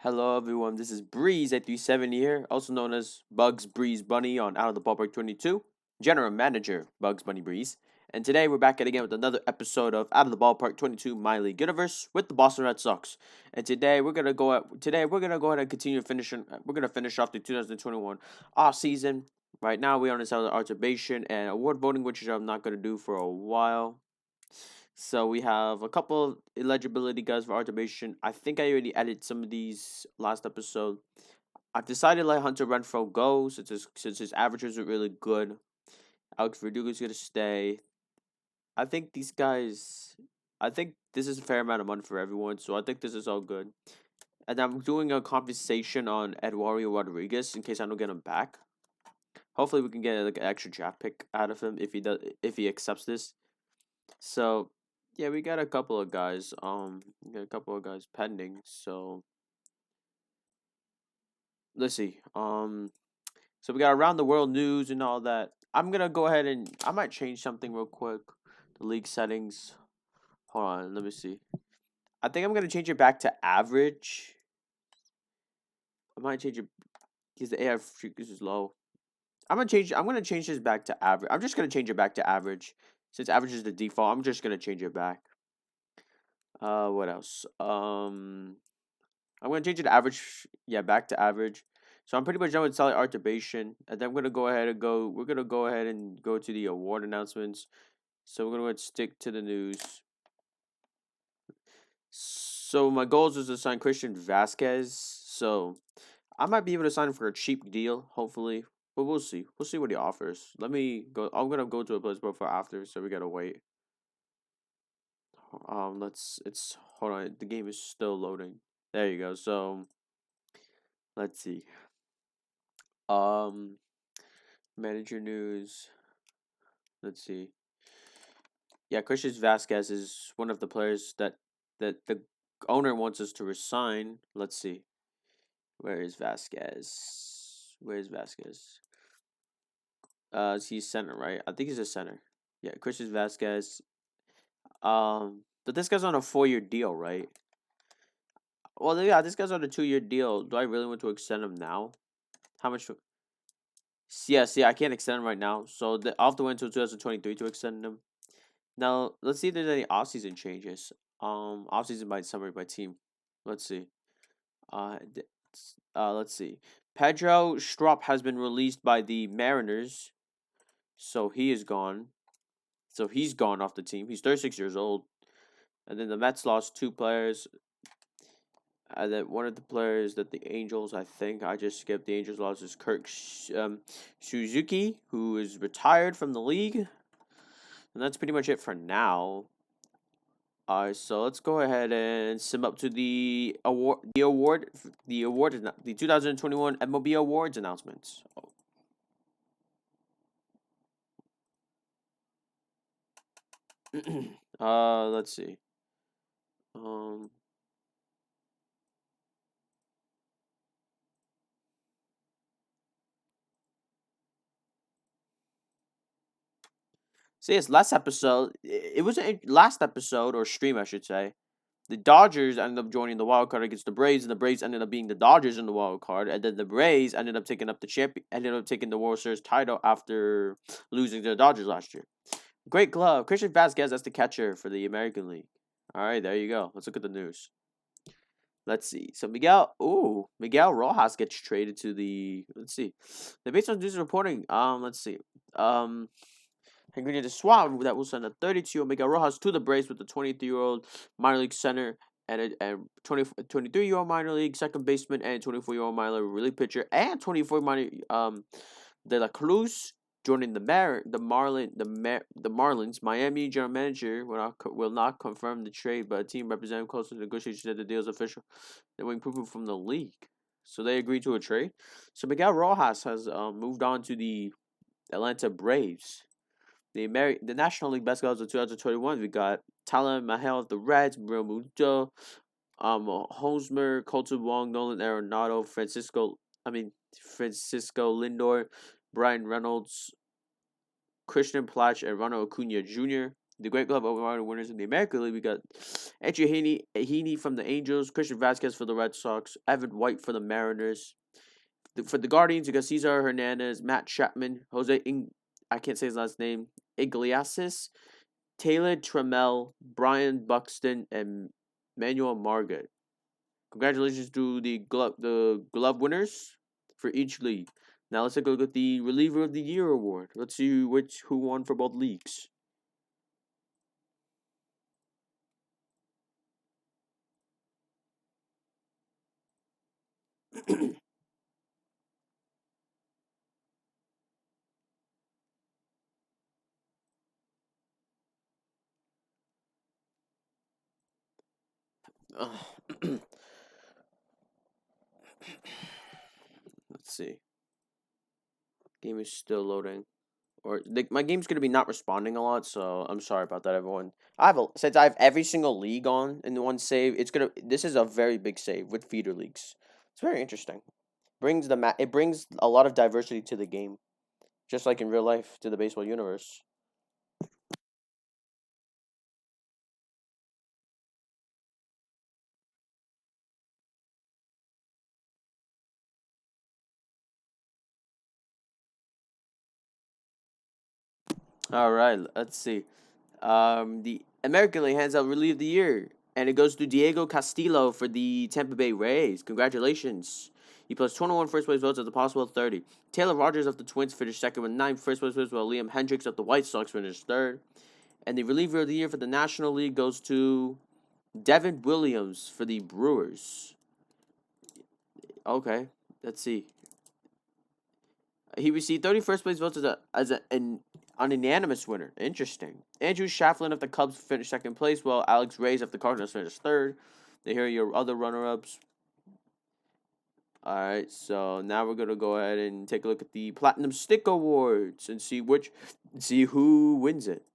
Hello everyone, this is Breeze837 here, also known as Bugs Breeze Bunny on Out of the Ballpark 22, General Manager Bugs Bunny Breeze. And today we're back at again with another episode of Out of the Ballpark 22 MyLeague Universe with the Boston Red Sox. And today we're gonna go ahead and continue finishing. We're gonna finish off the 2021 off season. Right now we are on the Alteration and award voting, which I'm not gonna do for a while. So we have a couple of eligibility guys for Artibation. I think I already added some of these last episode. I've decided to let Hunter Renfroe go since his averages are really good. Alex Verdugo's gonna stay. I think these guys. I think this is a fair amount of money for everyone, so I think this is all good. And I'm doing a compensation on Eduardo Rodriguez in case I don't get him back. Hopefully, we can get like an extra draft pick out of him if he accepts this. So yeah, we got a couple of guys. We got a couple of guys pending. So let's see. So we got around the world news and all that. I'm gonna go ahead and I might change something real quick. The league settings. Hold on, let me see. I think I'm gonna change it back to average. I might change it because the AF frequency is low. I'm gonna change this back to average. I'm just gonna change it back to average. Since average is the default, I'm just gonna change it back. What else? I'm gonna change it to average. Yeah, back to average. So I'm pretty much done with solid Artibation, and then I'm gonna go ahead and go. We're gonna go ahead and go to the award announcements. So we're gonna go ahead and stick to the news. So my goals is to sign Christian Vasquez. So I might be able to sign him for a cheap deal, hopefully. But we'll see. We'll see what he offers. Let me go. I'm gonna go to a place before after, so we gotta wait. It's hold on. The game is still loading. There you go. So let's see. Um, Manager news. Let's see. Yeah, Christian Vasquez is one of the players that the owner wants us to resign. Let's see. Where is Vasquez? Where is Vasquez? He's center, right? I think he's a center. Yeah, Christian Vasquez. But this guy's on a 4-year deal, right? Well, yeah, this guy's on a 2-year deal. Do I really want to extend him now? How much? Yeah, see, I can't extend him right now. So I'll have to wait until 2023 to extend him. Now, let's see if there's any offseason changes. Offseason by summary by team. Let's see. Let's see. Pedro Strop has been released by the Mariners, so he is gone. So he's gone off the team. He's 36 years old. And then the Mets lost 2 players. And then one of the players that the Angels, I think I just skipped. The Angels lost is Kirk Suzuki, who is retired from the league. And that's pretty much it for now. So let's go ahead and sim up to the 2021 MLB Awards announcements. Let's see. So yes, last episode, it was last episode or stream, I should say. The Dodgers ended up joining the wild card against the Braves, and the Braves ended up being the Dodgers in the wild card, and then the Braves ended up taking the World Series title after losing to the Dodgers last year. Great glove, Christian Vasquez. That's the catcher for the American League. All right, there you go. Let's look at the news. Let's see. So Miguel Rojas gets traded to the. Let's see. The based on news reporting. Let's see. Henry the Swab that will send a 32-year-old Miguel Rojas to the Braves with the 23-year-old minor league center and a 23-year-old minor league second baseman and 24-year-old minor league relief pitcher and 24 minor De La Cruz joining the Marlins. Miami general manager will not confirm the trade, but a team representative close to the negotiations said the deal is official. They were improving from the league, so they agreed to a trade. So Miguel Rojas has moved on to the Atlanta Braves. The National League Best Guys of 2021, we got Tyler Mahal of the Reds, Real Muto, Hosmer, Colton Wong, Nolan Arenado, Francisco Lindor, Brian Reynolds, Christian Plach, and Ronald Acuna Jr. The Great Glove Award winners in the American League, we got Andrew Heaney from the Angels, Christian Vasquez for the Red Sox, Evan White for the Mariners. For the Guardians, you got Cesar Hernandez, Matt Chapman, I can't say his last name, Iglesias, Taylor Trammell, Brian Buxton, and Manuel Margot. Congratulations to the glove winners for each league. Now let's take a look at the Reliever of the Year award. Let's see who won for both leagues. Let's see. Game is still loading. My game's gonna be not responding a lot, so I'm sorry about that, everyone. Since I have every single league on in the one save. This is a very big save with feeder leagues. It's very interesting. It brings a lot of diversity to the game, just like in real life to the baseball universe. All right, let's see. The American League hands out Reliever of the Year, and it goes to Diego Castillo for the Tampa Bay Rays. Congratulations. He plus 21 first place votes at the possible 30. Taylor Rogers of the Twins finished second with 9 first place votes, while Liam Hendricks of the White Sox finished third. And the Reliever of the Year for the National League goes to Devin Williams for the Brewers. Okay, let's see. He received 31st place votes as an unanimous winner. Interesting. Andrew Shaflin of the Cubs finished second place, while Alex Reyes of the Cardinals finished third. Here are your other runner-ups. All right, so now we're gonna go ahead and take a look at the Platinum Stick Awards and see who wins it.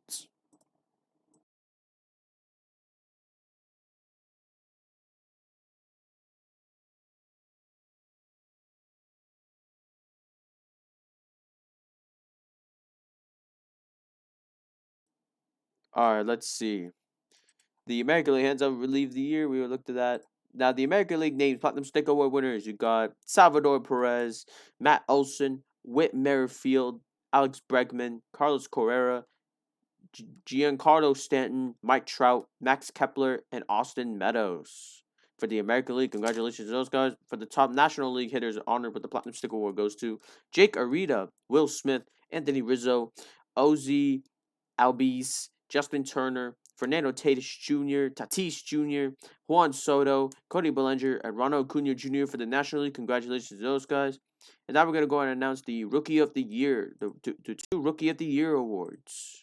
All right, let's see. The American League hands out Reliever of the Year. We looked at that. Now, the American League names Platinum Stick Award winners. You got Salvador Perez, Matt Olson, Whit Merrifield, Alex Bregman, Carlos Correa, Giancarlo Stanton, Mike Trout, Max Kepler, and Austin Meadows. For the American League, congratulations to those guys. For the top National League hitters honored with the Platinum Stick Award goes to Jake Arrieta, Will Smith, Anthony Rizzo, Ozzy Albies, Justin Turner, Fernando Tatis Jr., Juan Soto, Cody Bellinger, and Ronald Acuna Jr. for the National League. Congratulations to those guys. And now we're going to go and announce the Rookie of the Year, the two Rookie of the Year awards.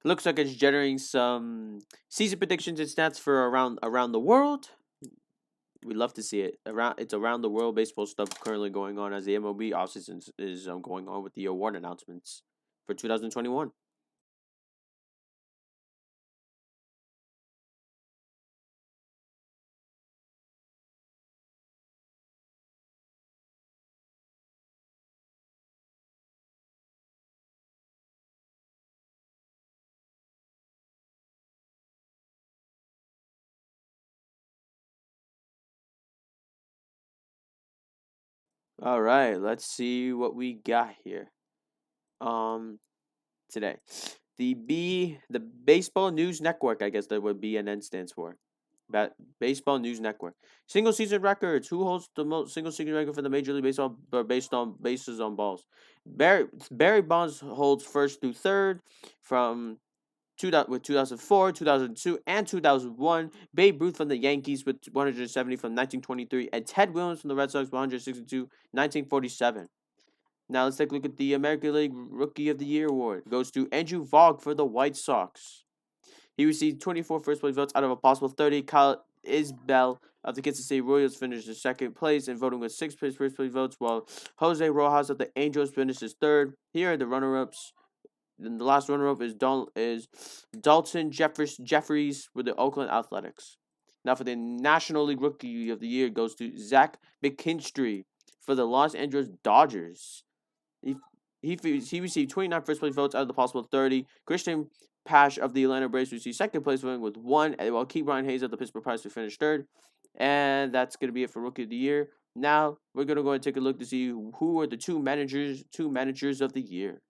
Looks like it's generating some season predictions and stats for around the world. We'd love to see it. It's around the world baseball stuff currently going on as the MLB offseason is going on with the award announcements for 2021. All right, let's see what we got here. Today, the Baseball News Network, I guess that would BNN stands for. Baseball News Network. Single season records. Who holds the most single season record for the Major League Baseball based on bases on balls? Barry Bonds holds first through third from with 2004, 2002, and 2001. Babe Ruth from the Yankees with 170 from 1923, and Ted Williams from the Red Sox 162, 1947. Now let's take a look at the American League Rookie of the Year award. It goes to Andrew Vogg for the White Sox. He received 24 first place votes out of a possible 30. Kyle Isbell of the Kansas City Royals finished in second place and voting with 6 first place votes, while Jose Rojas of the Angels finished as third. Here are the runner-ups. Then the last runner-up is Dalton Jeffries with the Oakland Athletics. Now for the National League Rookie of the Year goes to Zach McKinstry for the Los Angeles Dodgers. He received 29 first place votes out of the possible 30. Christian Pash of the Atlanta Braves received second place voting with 1, while Ke'Bryan Hayes of the Pittsburgh Pirates finished third. And that's going to be it for Rookie of the Year. Now we're going to go and take a look to see who are the two managers of the year.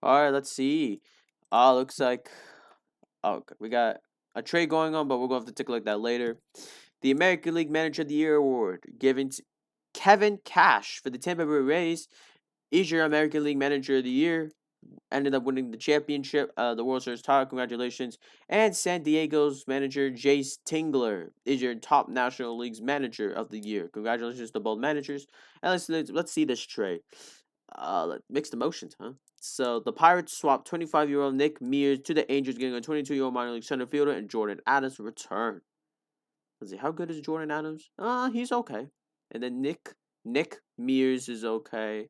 All right, let's see. Looks like okay, we got a trade going on, but we're going to have to take a look at that later. The American League Manager of the Year award given to Kevin Cash for the Tampa Bay Rays is your American League Manager of the Year. Ended up winning the championship, the World Series title. Congratulations. And San Diego's manager, Jace Tingler, is your top National League's Manager of the Year. Congratulations to both managers. And let's see this trade. Mixed emotions, huh? So the Pirates swapped 25-year-old Nick Mears to the Angels, getting a 22-year-old minor league center fielder and Jordan Adams return. Let's see, how good is Jordan Adams? He's okay. And then Nick Mears is okay.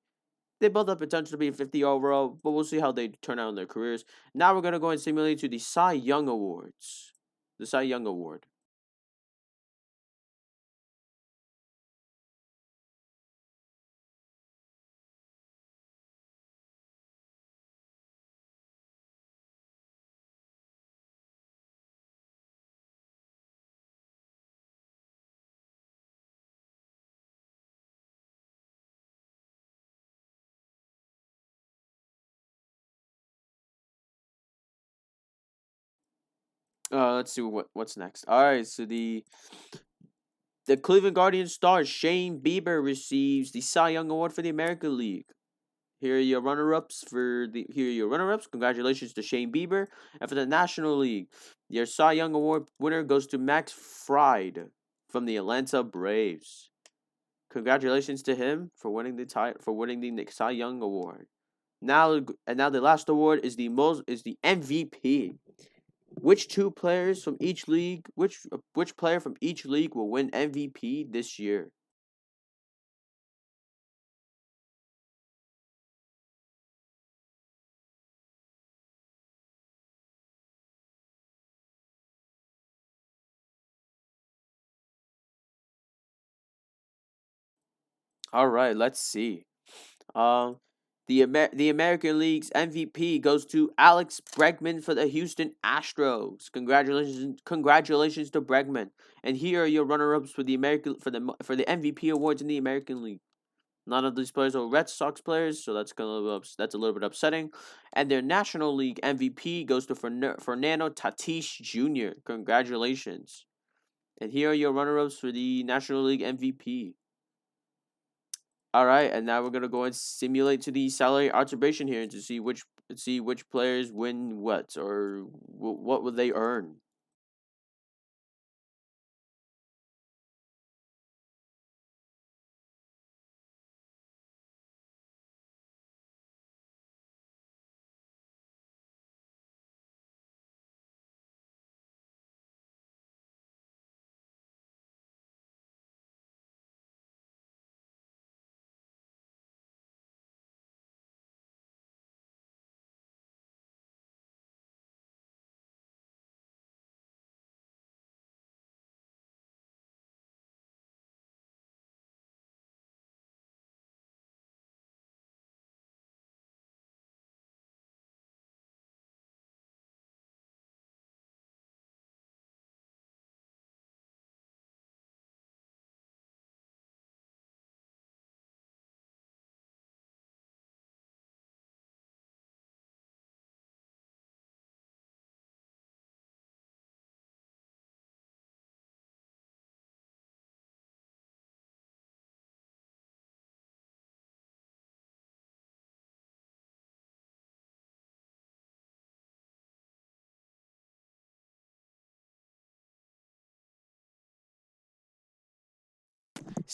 They both have potential to be 50 overall, but we'll see how they turn out in their careers. Now we're going to go and simulate to the Cy Young Awards. The Cy Young Award. Let's see what's next. All right, so the Cleveland Guardians star Shane Bieber receives the Cy Young Award for the American League. Here are your runner-ups Congratulations to Shane Bieber. And for the National League, your Cy Young Award winner goes to Max Fried from the Atlanta Braves. Congratulations to him for winning the Cy Young Award. Now the last award is the MVP. Which two players from each league? Which player from each league will win MVP this year? All right, let's see. Um, the American League's MVP goes to Alex Bregman for the Houston Astros. Congratulations to Bregman. And here are your runner-ups for the MVP awards in the American League. None of these players are Red Sox players, so that's a little bit upsetting. And their National League MVP goes to Fernando Tatis Jr. Congratulations. And here are your runner-ups for the National League MVP. All right, and now we're gonna go and simulate to the salary arbitration here to see which players win what or what will they earn.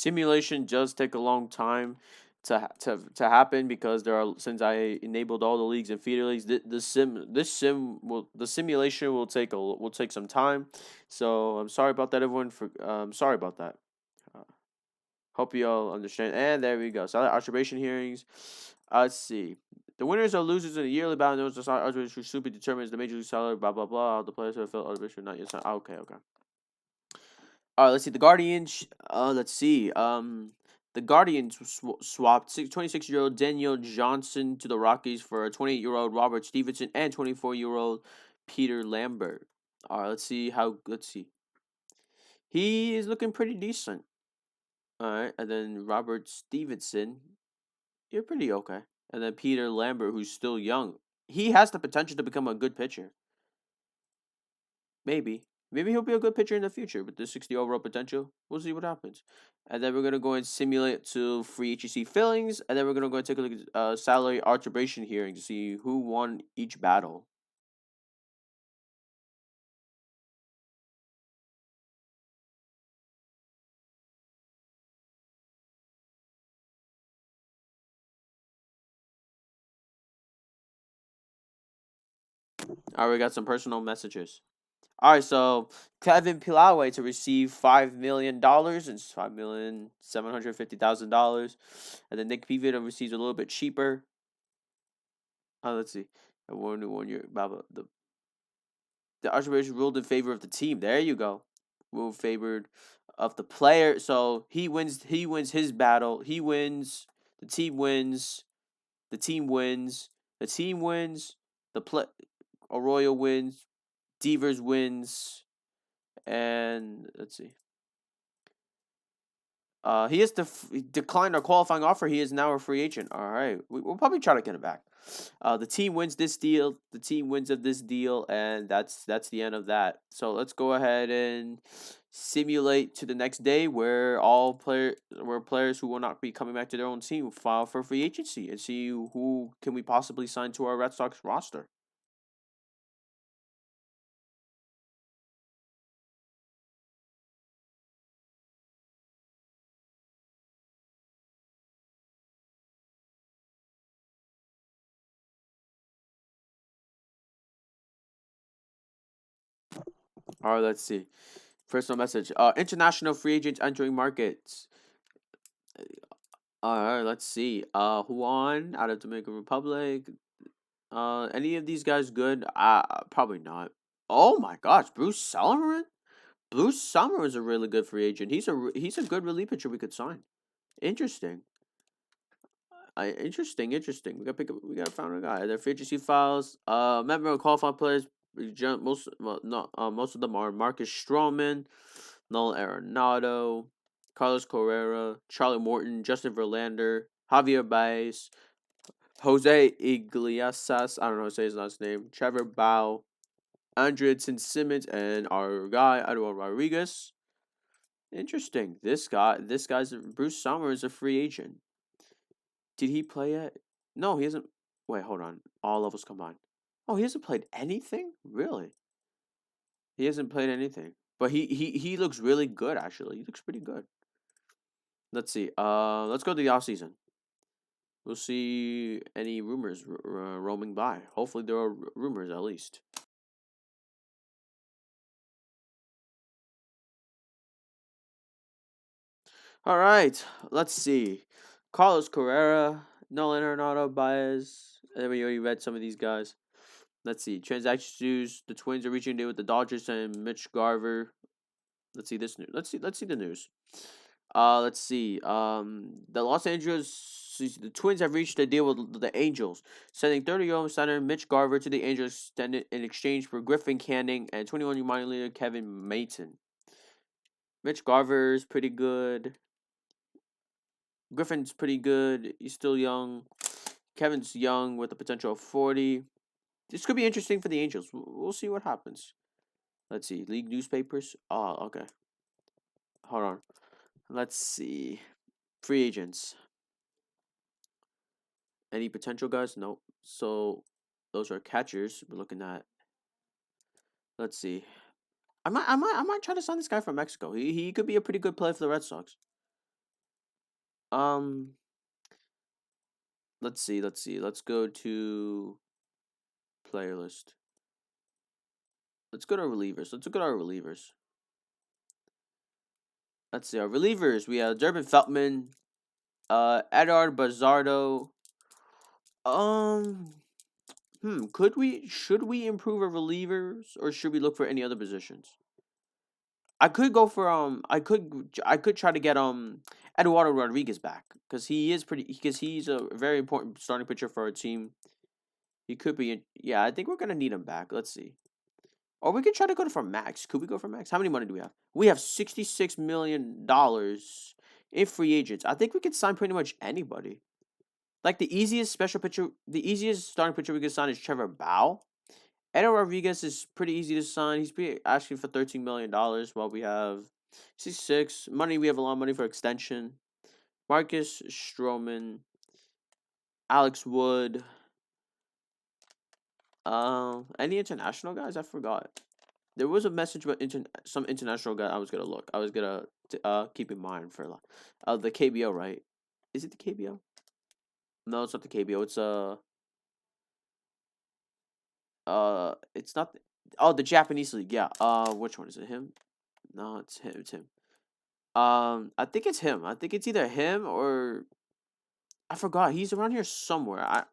Simulation does take a long time to happen because since I enabled all the leagues and feeder leagues, the simulation will take some time. So I'm sorry about that, everyone. I'm sorry about that. Uh, Hope you all understand. And there we go. Silent arbitration hearings. Let's see. The winners or losers in the yearly battle notes the silent arbitration should be determined as the major league salary. Blah blah blah. The players who have felt arbitration not yet signed. Okay. All right, let's see. The Guardians. Let's see. The Guardians swapped 26-year-old Daniel Johnson to the Rockies for a 28-year-old Robert Stevenson and 24-year-old Peter Lambert. All right, let's see. He is looking pretty decent. All right, and then Robert Stevenson, you're pretty okay. And then Peter Lambert, who's still young, he has the potential to become a good pitcher. Maybe. Maybe he'll be a good pitcher in the future with the 60 overall potential. We'll see what happens. And then we're going to go and simulate to free agency fillings. And then we're going to go and take a look at salary arbitration hearing to see who won each battle. All right, we got some personal messages. All right, so Kevin Pilawe to receive $5 million and $5,750,000. And then Nick Pivetta receives a little bit cheaper. Let's see. I won 1 year. The arbitration ruled in favor of the team. There you go. Ruled favored of the player. So he wins his battle. He wins. The team wins. The team wins. The team wins. Arroyo wins. Devers wins. And let's see. He has declined our qualifying offer. He is now a free agent. All right, we'll probably try to get him back. The team wins this deal. The team wins of this deal, and that's the end of that. So let's go ahead and simulate to the next day where players who will not be coming back to their own team will file for free agency and see who can we possibly sign to our Red Sox roster. All right, let's see. Personal message. International free agents entering markets. All right, let's see. Juan out of Dominican Republic. Any of these guys good? Probably not. Oh my gosh, Bruce Sullivan. Bruce Summer is a really good free agent. He's a good relief pitcher we could sign. Interesting. Interesting. We gotta find a guy. Their free agency files. Member of qualified players. Most of them are Marcus Stroman, Nolan Arenado, Carlos Correa, Charlie Morton, Justin Verlander, Javier Baez, Jose Iglesias, I don't know how to say his last name, Trevor Bauer, Andrelton Simmons, and our guy Eduardo Rodriguez. Interesting. This guy's Bruce Sommer is a free agent. Did he play yet? No, he hasn't. Wait, hold on. All levels combined. Oh, he hasn't played anything? Really? He hasn't played anything. But he looks really good actually. He looks pretty good. Let's see. Let's go to the offseason. We'll see any rumors roaming by. Hopefully there are rumors at least. All right, let's see. Carlos Carrera, Nolan Arenado, Baez. And then we already read some of these guys. Let's see. Transaction news. The Twins are reaching a deal with the Dodgers and Mitch Garver. Let's see this news. Let's see the news. Let's see. The Twins have reached a deal with the Angels, sending 30-year-old center Mitch Garver to the Angels extended in exchange for Griffin Canning and 21-year minor leaguer Kevin Mayton. Mitch Garver is pretty good. Griffin's pretty good. He's still young. Kevin's young with the potential of 40. This could be interesting for the Angels. We'll see what happens. Let's see. League newspapers. Oh, okay. Hold on. Let's see. Free agents. Any potential guys? Nope. So those are catchers we're looking at. Let's see. I might try to sign this guy from Mexico. He could be a pretty good player for the Red Sox. Let's see. Let's go to player list. Let's go to relievers. Let's look at our relievers. Let's see our relievers. We have Durbin Feltman, Eduardo Bazardo. Should we improve our relievers or should we look for any other positions? I could go for I could try to get Eduardo Rodriguez back because he's a very important starting pitcher for our team. He could be yeah, I think we're gonna need him back. Let's see. Or we could try to go for Max. Could we go for Max? How many money do we have? We have $66 million in free agents. I think we could sign pretty much anybody. Like the easiest starting pitcher we could sign is Trevor Bow. Eduardo Rodriguez is pretty easy to sign. He's asking for $13 million while we have 66 money. We have a lot of money for extension. Marcus Stroman, Alex Wood. Any international guys? I forgot. There was a message about some international guy I was gonna look. I was gonna keep in mind for the KBO, right? Is it the KBO? No, it's not the KBO. It's not. The Japanese league. Yeah. Which one is it? Him? No, it's him. It's him. I think it's him. I think it's either him or I forgot. He's around here somewhere.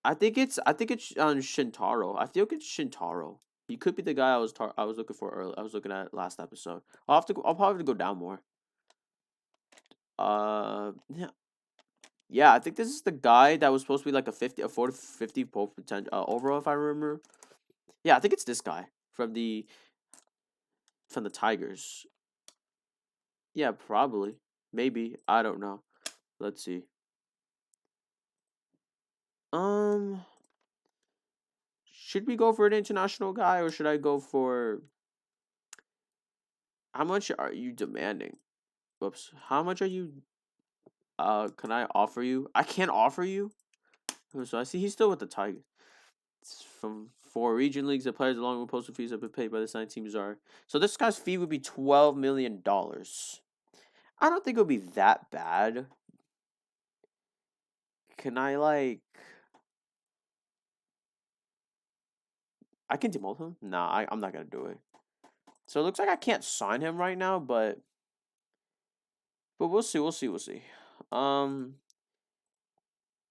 I think it's Shintaro. I feel like it's Shintaro. He could be the guy I was looking for earlier. I was looking at last episode. I'll probably have to go down more. Yeah. Yeah, I think this is the guy that was supposed to be like a 40 50 potential overall if I remember. Yeah, I think it's this guy from the Tigers. Yeah, probably. Maybe. I don't know. Let's see. Should we go for an international guy or should I go for how much are you demanding? Whoops. How much are you can I offer you? I can't offer you? Oh, so I see he's still with the Tigers. It's from 4 region leagues, the players along with postal fees have been paid by the signed teams are. So this guy's fee would be $12 million. I don't think it would be that bad. Can I I can demote him? Nah, I'm not gonna do it. So it looks like I can't sign him right now, but we'll see. Um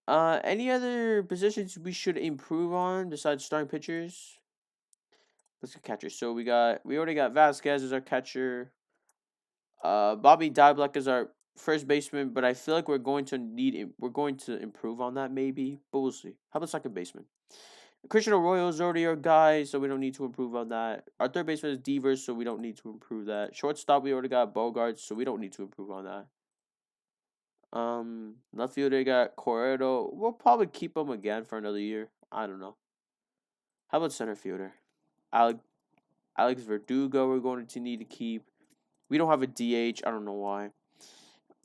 any other positions we should improve on besides starting pitchers? Let's get catchers. So we already got Vasquez as our catcher. Bobby Dyblack is our first baseman, but I feel like we're going to improve on that maybe, but we'll see. How about second baseman? Christian Arroyo is already our guy, so we don't need to improve on that. Our third baseman is Devers, so we don't need to improve that. Shortstop, we already got Bogart, so we don't need to improve on that. Left fielder got Corredo. We'll probably keep him again for another year. I don't know. How about center fielder? Alex Verdugo, we're going to need to keep. We don't have a DH. I don't know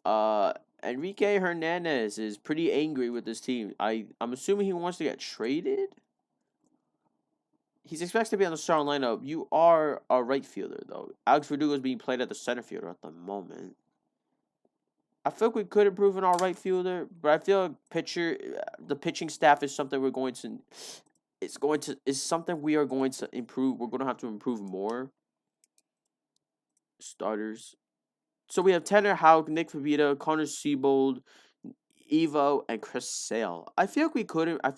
why. Enrique Hernandez is pretty angry with this team. I'm assuming he wants to get traded. He's expected to be on the starting lineup. You are a right fielder, though. Alex Verdugo is being played at the center fielder at the moment. I feel like we could improve on our right fielder, but I feel like the pitching staff is something is something we are going to improve. We're going to have to improve more. Starters. So we have Tanner Houck, Nick Fabita, Connor Siebold, Evo, and Chris Sale. I feel like we couldn't. I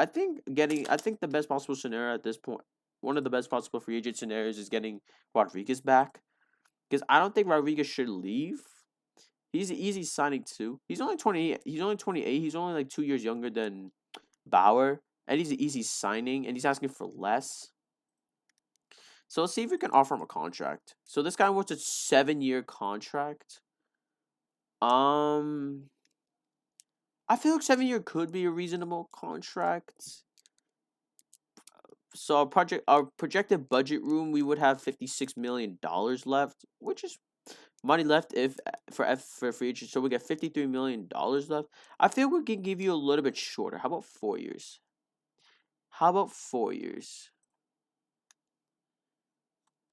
think the best possible scenario at this point, one of the best possible free agent scenarios is getting Rodriguez back, because I don't think Rodriguez should leave. He's an easy signing too. He's only 28. He's only 28. He's only like 2 years younger than Bauer, and he's an easy signing, and he's asking for less. So let's see if we can offer him a contract. So this guy wants a 7-year contract. I feel like 7-year could be a reasonable contract. So our projected budget room, we would have $56 million left, which is money left for free agent. So we get $53 million left. I feel we can give you a little bit shorter. How about 4 years?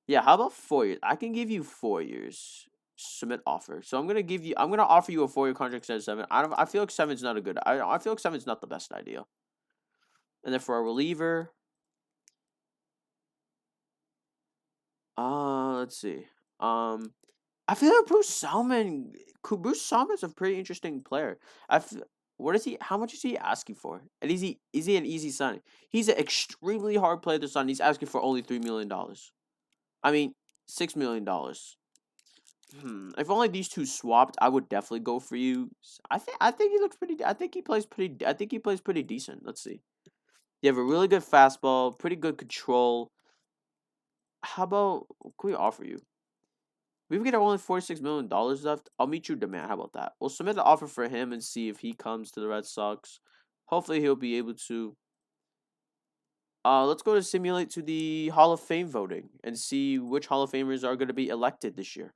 Yeah, how about 4 years? I can give you 4 years. Submit offer. So I'm gonna offer you a 4-year contract instead of 7. I feel like 7's not a good. I feel like 7's not the best idea. And then for a reliever, let's see. I feel like Bruce Salmon's a pretty interesting player. What is he? How much is he asking for? And is he an easy signing? He's an extremely hard player to sign. He's asking for only $3 million. I mean, $6 million. If only these two swapped, I would definitely go for you. I think he looks pretty. I think he plays pretty decent. Let's see. You have a really good fastball, pretty good control. How about can we offer you? We've got only $46 million left. I'll meet your demand. How about that? We'll submit the offer for him and see if he comes to the Red Sox. Hopefully he'll be able to. Let's go to simulate to the Hall of Fame voting and see which Hall of Famers are going to be elected this year.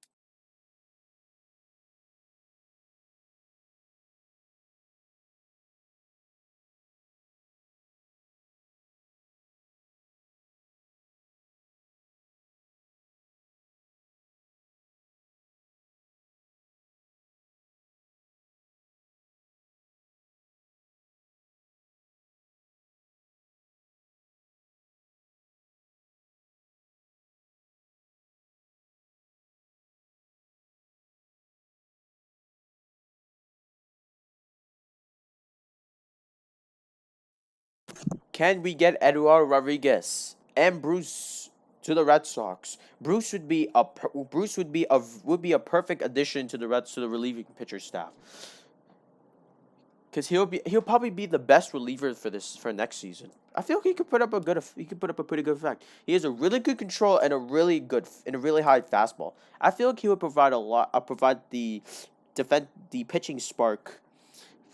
Can we get Eduardo Rodriguez and Bruce to the Red Sox? Bruce would be a perfect addition to the relieving pitcher staff. Because he'll probably be the best reliever for next season. I feel like he could put up a pretty good effect. He has a really good control and a really high fastball. I feel like he would provide the pitching spark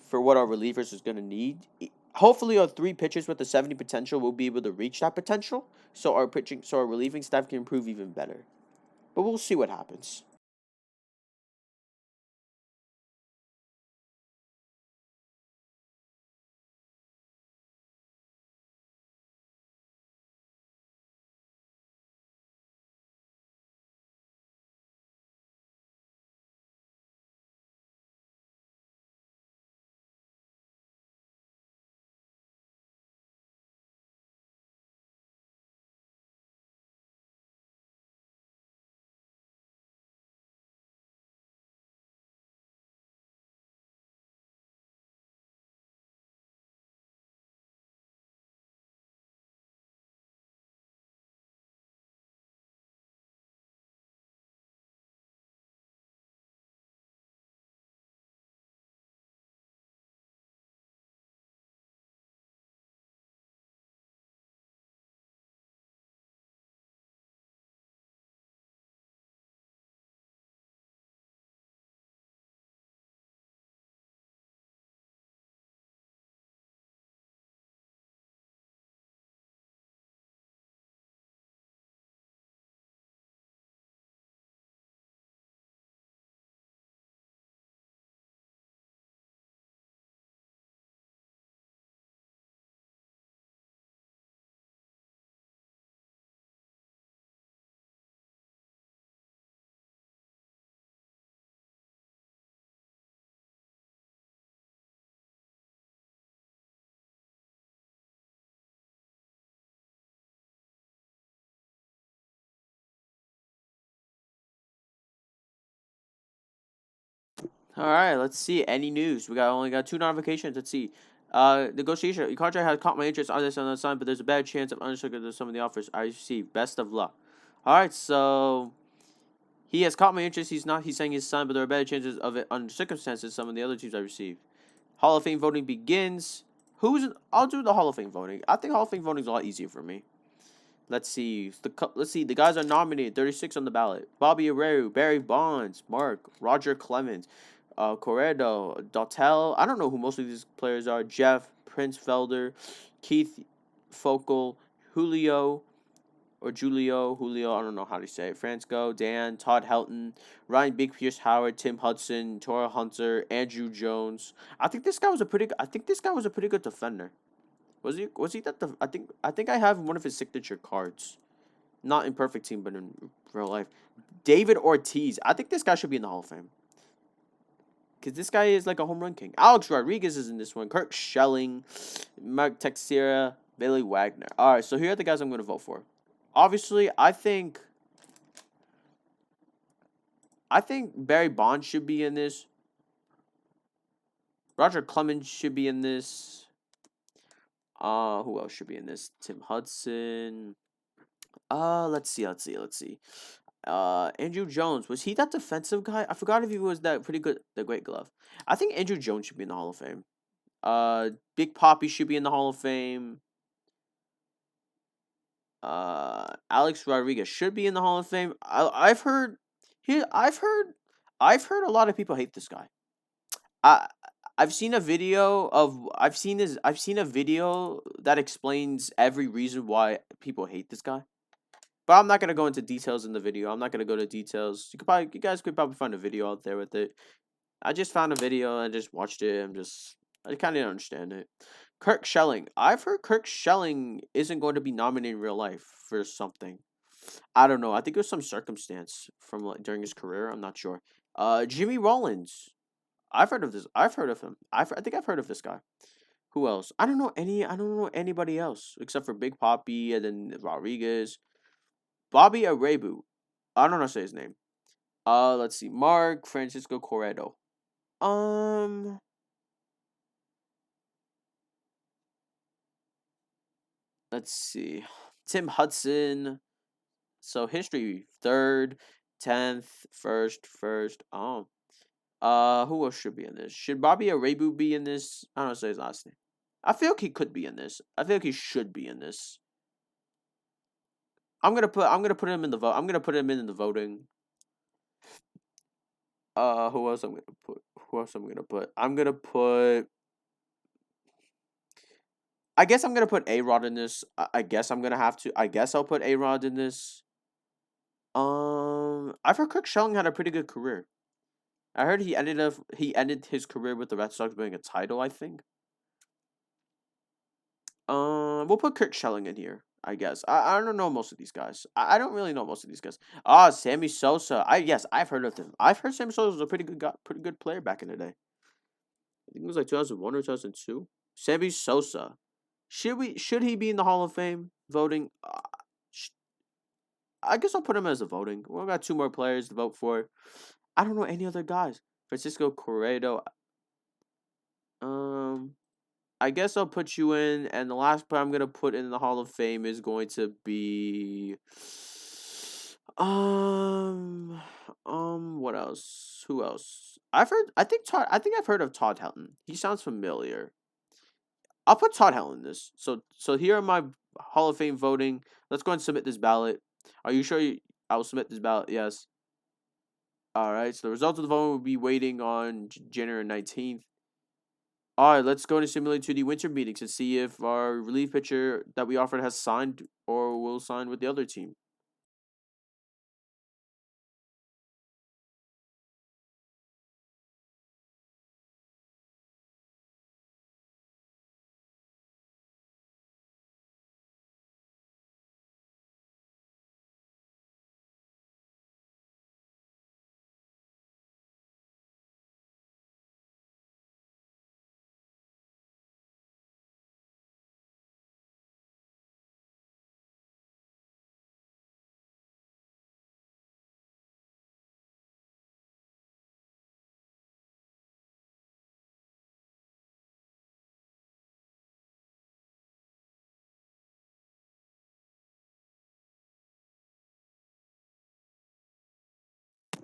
for what our relievers is going to need. Hopefully, our 3 pitchers with the 70 potential will be able to reach that potential, so our relieving staff can improve even better. But we'll see what happens. All right, let's see. Any news? We only got 2 notifications. Let's see. Negotiation. Your contract has caught my interest on this on the sign, but there's a bad chance of undershooting to some of the offers I received. Best of luck. All right, so he has caught my interest. He's saying his son, but there are better chances of it under circumstances some of the other teams I received. Hall of Fame voting begins. I'll do the Hall of Fame voting. I think Hall of Fame voting is a lot easier for me. Let's see. The guys are nominated. 36 on the ballot. Bobby Abreu, Barry Bonds, Mark, Roger Clemens, Corredo, Dautel. I don't know who most of these players are. Jeff, Prince Felder, Keith Focal, Julio, Julio, I don't know how to say it. Francisco, Dan, Todd Helton, Ryan Big Pierce Howard, Tim Hudson, Tora Hunter, Andrew Jones. I think this guy was a pretty good defender. Was he that I think I have one of his signature cards. Not in perfect team, but in real life. David Ortiz. I think this guy should be in the Hall of Fame. Because this guy is like a home run king. Alex Rodriguez is in this one. Kirk Schelling, Mark Teixeira, Billy Wagner. All right, so here are the guys I'm going to vote for. Obviously, I think Barry Bonds should be in this. Roger Clemens should be in this. Who else should be in this? Tim Hudson. Let's see. Andrew Jones. Was he that defensive guy? I forgot if he was that pretty good, the great glove. I think Andrew Jones should be in the Hall of Fame. Big Papi should be in the Hall of Fame. Alex Rodriguez should be in the Hall of Fame. I've heard a lot of people hate this guy. I've seen a video that explains every reason why people hate this guy. But I'm not gonna go into details in the video. I'm not gonna go to details. You guys could probably find a video out there with it. I just found a video and just watched it. I kind of didn't understand it. Kirk Schelling. I've heard Kirk Schelling isn't going to be nominated in real life for something. I don't know. I think it was some circumstance from during his career. I'm not sure. Jimmy Rollins. I've heard of this. I've heard of him. I think I've heard of this guy. Who else? I don't know anybody else except for Big Papi and then Rodriguez. Bobby Arebu. I don't know how to say his name. Let's see. Mark Francisco Corredo. Let's see. Tim Hudson. So history 3rd, 10th, 1st. Who else should be in this? Should Bobby Arebu be in this? I don't know how to say his last name. I feel like he could be in this. I feel like he should be in this. I'm gonna put him in the vote. I'm gonna put him in the voting. Who else I'm gonna put? I'm gonna put. I guess I'm gonna put A-Rod in this. I guess I'm gonna have to. I guess I'll put A-Rod in this. I've heard Kirk Schelling had a pretty good career. I heard he ended his career with the Red Sox winning a title, I think. We'll put Kirk Schelling in here, I guess. I don't know most of these guys. I don't really know most of these guys. Sammy Sosa. I've heard of him. I've heard Sammy Sosa was a pretty good player back in the day. I think it was like 2001 or 2002. Sammy Sosa. Should he be in the Hall of Fame voting? I guess I'll put him as a voting. We've got 2 more players to vote for. I don't know any other guys. Francisco Corredo. I guess I'll put you in, and the last player I'm gonna put in the Hall of Fame is going to be what else? Who else? I think I've heard of Todd Helton. He sounds familiar. I'll put Todd Helton in this. So here are my Hall of Fame voting. Let's go and submit this ballot. Are you sure I will submit this ballot? Yes. All right. So the results of the vote will be waiting on January 19th. All right, let's go and simulate to the winter meetings and see if our relief pitcher that we offered has signed or will sign with the other team.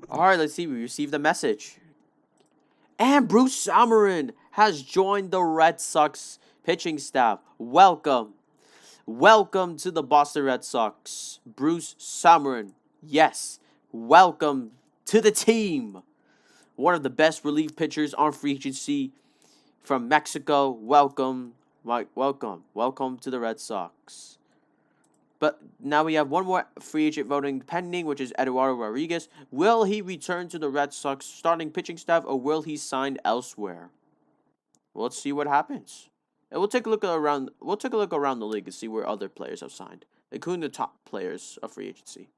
All right, let's see. We received a message. And Bruce Summerin has joined the Red Sox pitching staff. Welcome. Welcome to the Boston Red Sox. Bruce Summerin. Yes. Welcome to the team. One of the best relief pitchers on free agency from Mexico. Welcome. Mike, welcome. Welcome to the Red Sox. But now we have one more free agent voting pending, which is Eduardo Rodriguez. Will he return to the Red Sox starting pitching staff, or will he sign elsewhere? Well, let's see what happens. And we'll take a look around. We'll take a look around the league and see where other players have signed, including the top players of free agency.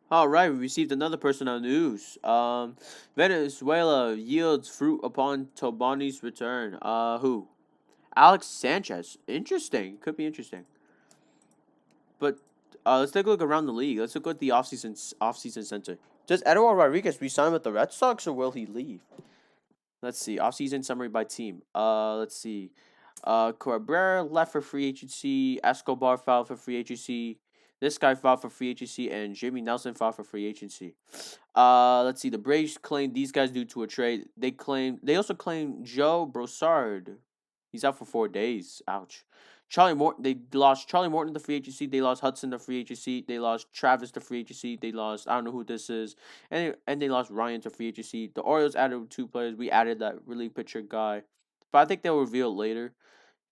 All right, we received another personal news. Venezuela yields fruit upon Tobani's return. Who? Alex Sanchez. Interesting. Could be interesting. But let's take a look around the league. Let's look at the offseason center. Does Eduardo Rodriguez resign with the Red Sox or will he leave? Let's see. Offseason summary by team. Let's see. Cabrera left for free agency. Escobar filed for free agency. This guy filed for free agency, and Jimmy Nelson filed for free agency. Let's see. The Braves claimed these guys due to a trade. They also claimed Joe Broussard. He's out for 4 days. Ouch. Charlie Morton. They lost Charlie Morton to free agency. They lost Hudson to free agency. They lost Travis to free agency. They lost I don't know who this is, and they lost Ryan to free agency. The Orioles added 2 players. We added that relief pitcher guy, but I think they'll reveal it later.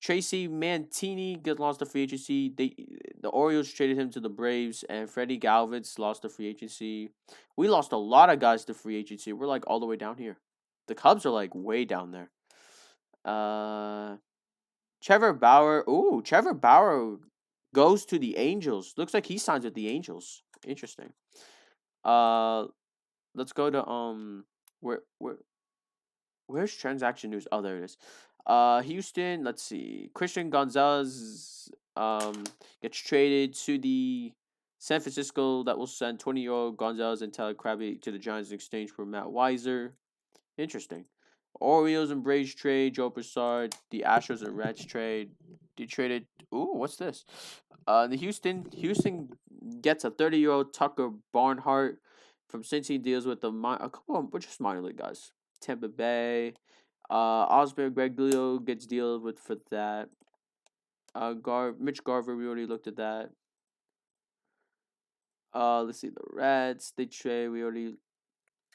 Tracy Mantini gets lost to free agency. The Orioles traded him to the Braves, and Freddie Galvis lost to free agency. We lost a lot of guys to free agency. We're like all the way down here. The Cubs are like way down there. Trevor Bauer. Ooh, Trevor Bauer goes to the Angels. Looks like he signs with the Angels. Interesting. Uh, let's go to where's transaction news? Oh, there it is. Houston. Let's see. Christian Gonzalez gets traded to the San Francisco. That will send 20-year-old Gonzalez and Tyler Krabby to the Giants in exchange for Matt Weiser. Interesting. Orioles and Braves trade Joe Broussard. The Astros and Reds trade. They traded. Ooh, what's this? The Houston gets a 30-year-old Tucker Barnhart from Cincy. Deals with a couple of just minor league guys. Tampa Bay. Osborne Greglio gets deal with for that. Mitch Garver, we already looked at that. Let's see the Reds. They trade. We already.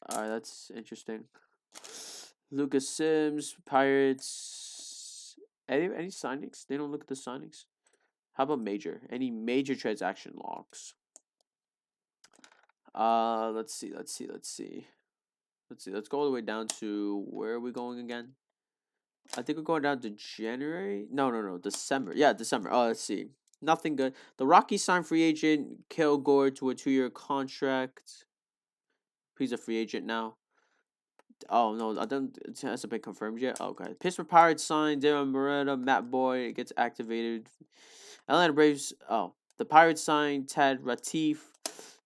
Alright, that's interesting. Lucas Sims, Pirates. Any signings? They don't look at the signings. How about major? Any major transaction logs? Let's see. Let's go all the way down to where are we going again? I think we're going down to January. No, December. Yeah, December. Oh, let's see. Nothing good. The Rockies signed free agent Kilgore to a 2-year contract. He's a free agent now. Oh no, I don't. It hasn't been confirmed yet. Okay, Pittsburgh Pirates signed Darren Moreta. Matt Boyd gets activated. Atlanta Braves. Oh, the Pirates signed Ted Ratief.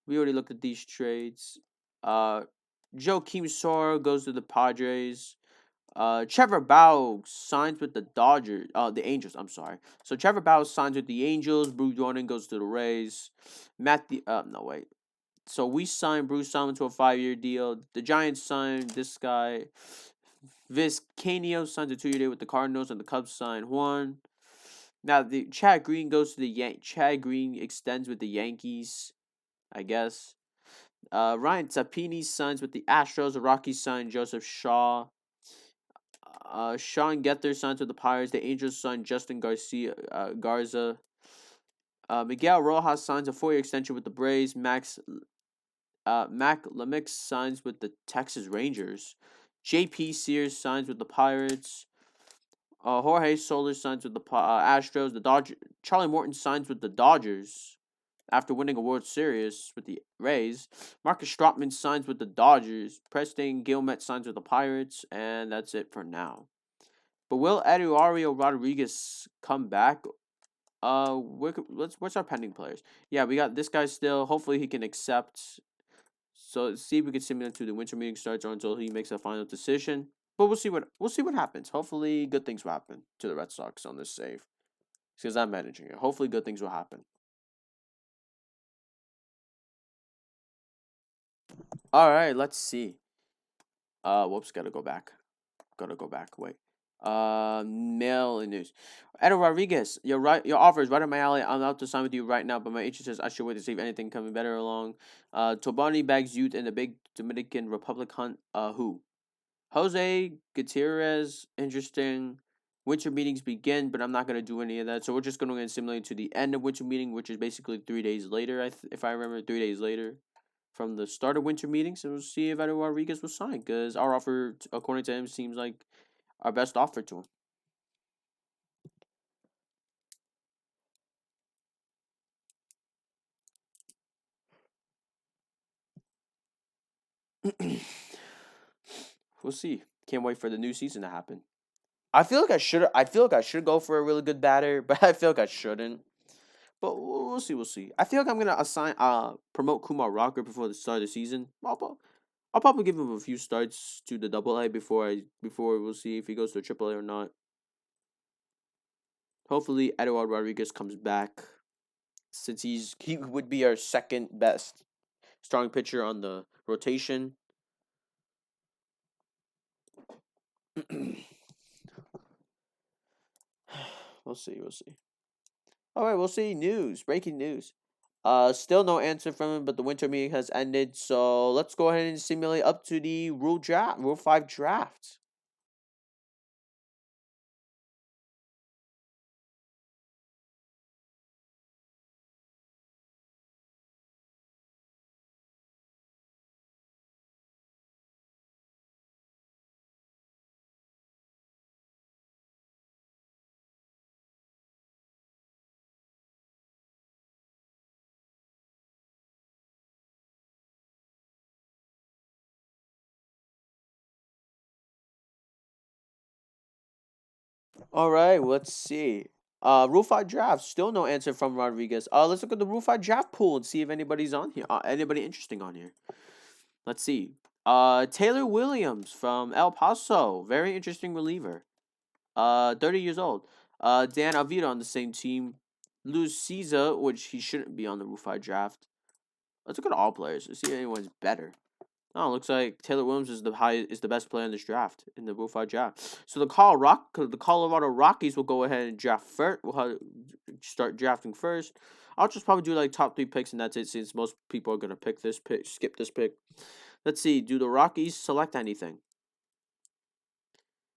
We already looked at these trades. Joakim Sora goes to the Padres. Trevor Bauer signs with the Dodgers. The Angels. I'm sorry. So Trevor Bauer signs with the Angels. Bruce Jordan goes to the Rays. No wait. So we signed Bruce Simon to a 5-year deal. The Giants signed this guy. Vizcaino signs a 2-year deal with the Cardinals, and the Cubs signed one. Now the Chad Green goes to the Chad Green extends with the Yankees, I guess. Ryan Tapini signs with the Astros. The Rockies signed Joseph Shaw. Sean Getter signs with the Pirates. The Angels signed Justin Garza. Miguel Rojas signs a 4-year extension with the Braves. Mac Lemix signs with the Texas Rangers. J.P. Sears signs with the Pirates. Jorge Soler signs with the Astros. Charlie Morton signs with the Dodgers after winning a World Series with the Rays. Marcus Stroman signs with the Dodgers. Preston Gilmet signs with the Pirates, and that's it for now. But will Eduardo Rodriguez come back? What's our pending players? Yeah, we got this guy still. Hopefully he can accept. So let's see if we can simulate until the winter meeting starts or until he makes a final decision. But we'll see what happens. Hopefully good things will happen to the Red Sox on this save. Because I'm managing it. Hopefully good things will happen. Alright, let's see. Whoops, gotta go back. Wait. Mail and news. Edo Rodriguez, your offer is right up my alley. I'm out to sign with you right now, but my agent says I should wait to see if anything coming better along. Tobani bags youth in the big Dominican Republic hunt. Who? Jose Gutierrez. Interesting. Winter meetings begin, but I'm not gonna do any of that. So we're just gonna simulate to the end of winter meeting, which is basically 3 days later. If I remember, 3 days later from the start of winter meetings, and we'll see if Eduardo Rodriguez was signed because our offer, according to him, seems like our best offer to him. We'll see. Can't wait for the new season to happen. I feel like I should. I feel like I should go for a really good batter, but I feel like I shouldn't. But we'll see. We'll see. I feel like I'm gonna promote Kumar Rocker before the start of the season. I'll probably give him a few starts to the AA before we'll see if he goes to AAA or not. Hopefully, Eduardo Rodriguez comes back, since he would be our second best starting pitcher on the rotation. We'll see. We'll see. All right, we'll see. Breaking news. Still no answer from him, but the winter meeting has ended. So let's go ahead and simulate up to the Rule 5 draft. All right, let's see. Rule 5 draft. Still no answer from Rodriguez. Let's look at the Rule 5 draft pool and see if anybody's on here. Anybody interesting on here? Let's see. Taylor Williams from El Paso. Very interesting reliever. 30 years old. Dan Avila on the same team. Luis Caesar, which he shouldn't be on the Rule 5 draft. Let's look at all players. Let's see if anyone's better. Oh, looks like Taylor Williams is the best player in this draft, in the Rule 5 draft. So the Colorado Rockies will go ahead and draft first. We'll start drafting first. I'll just probably do like top 3 picks, and that's it, since most people are gonna skip this pick. Let's see. Do the Rockies select anything?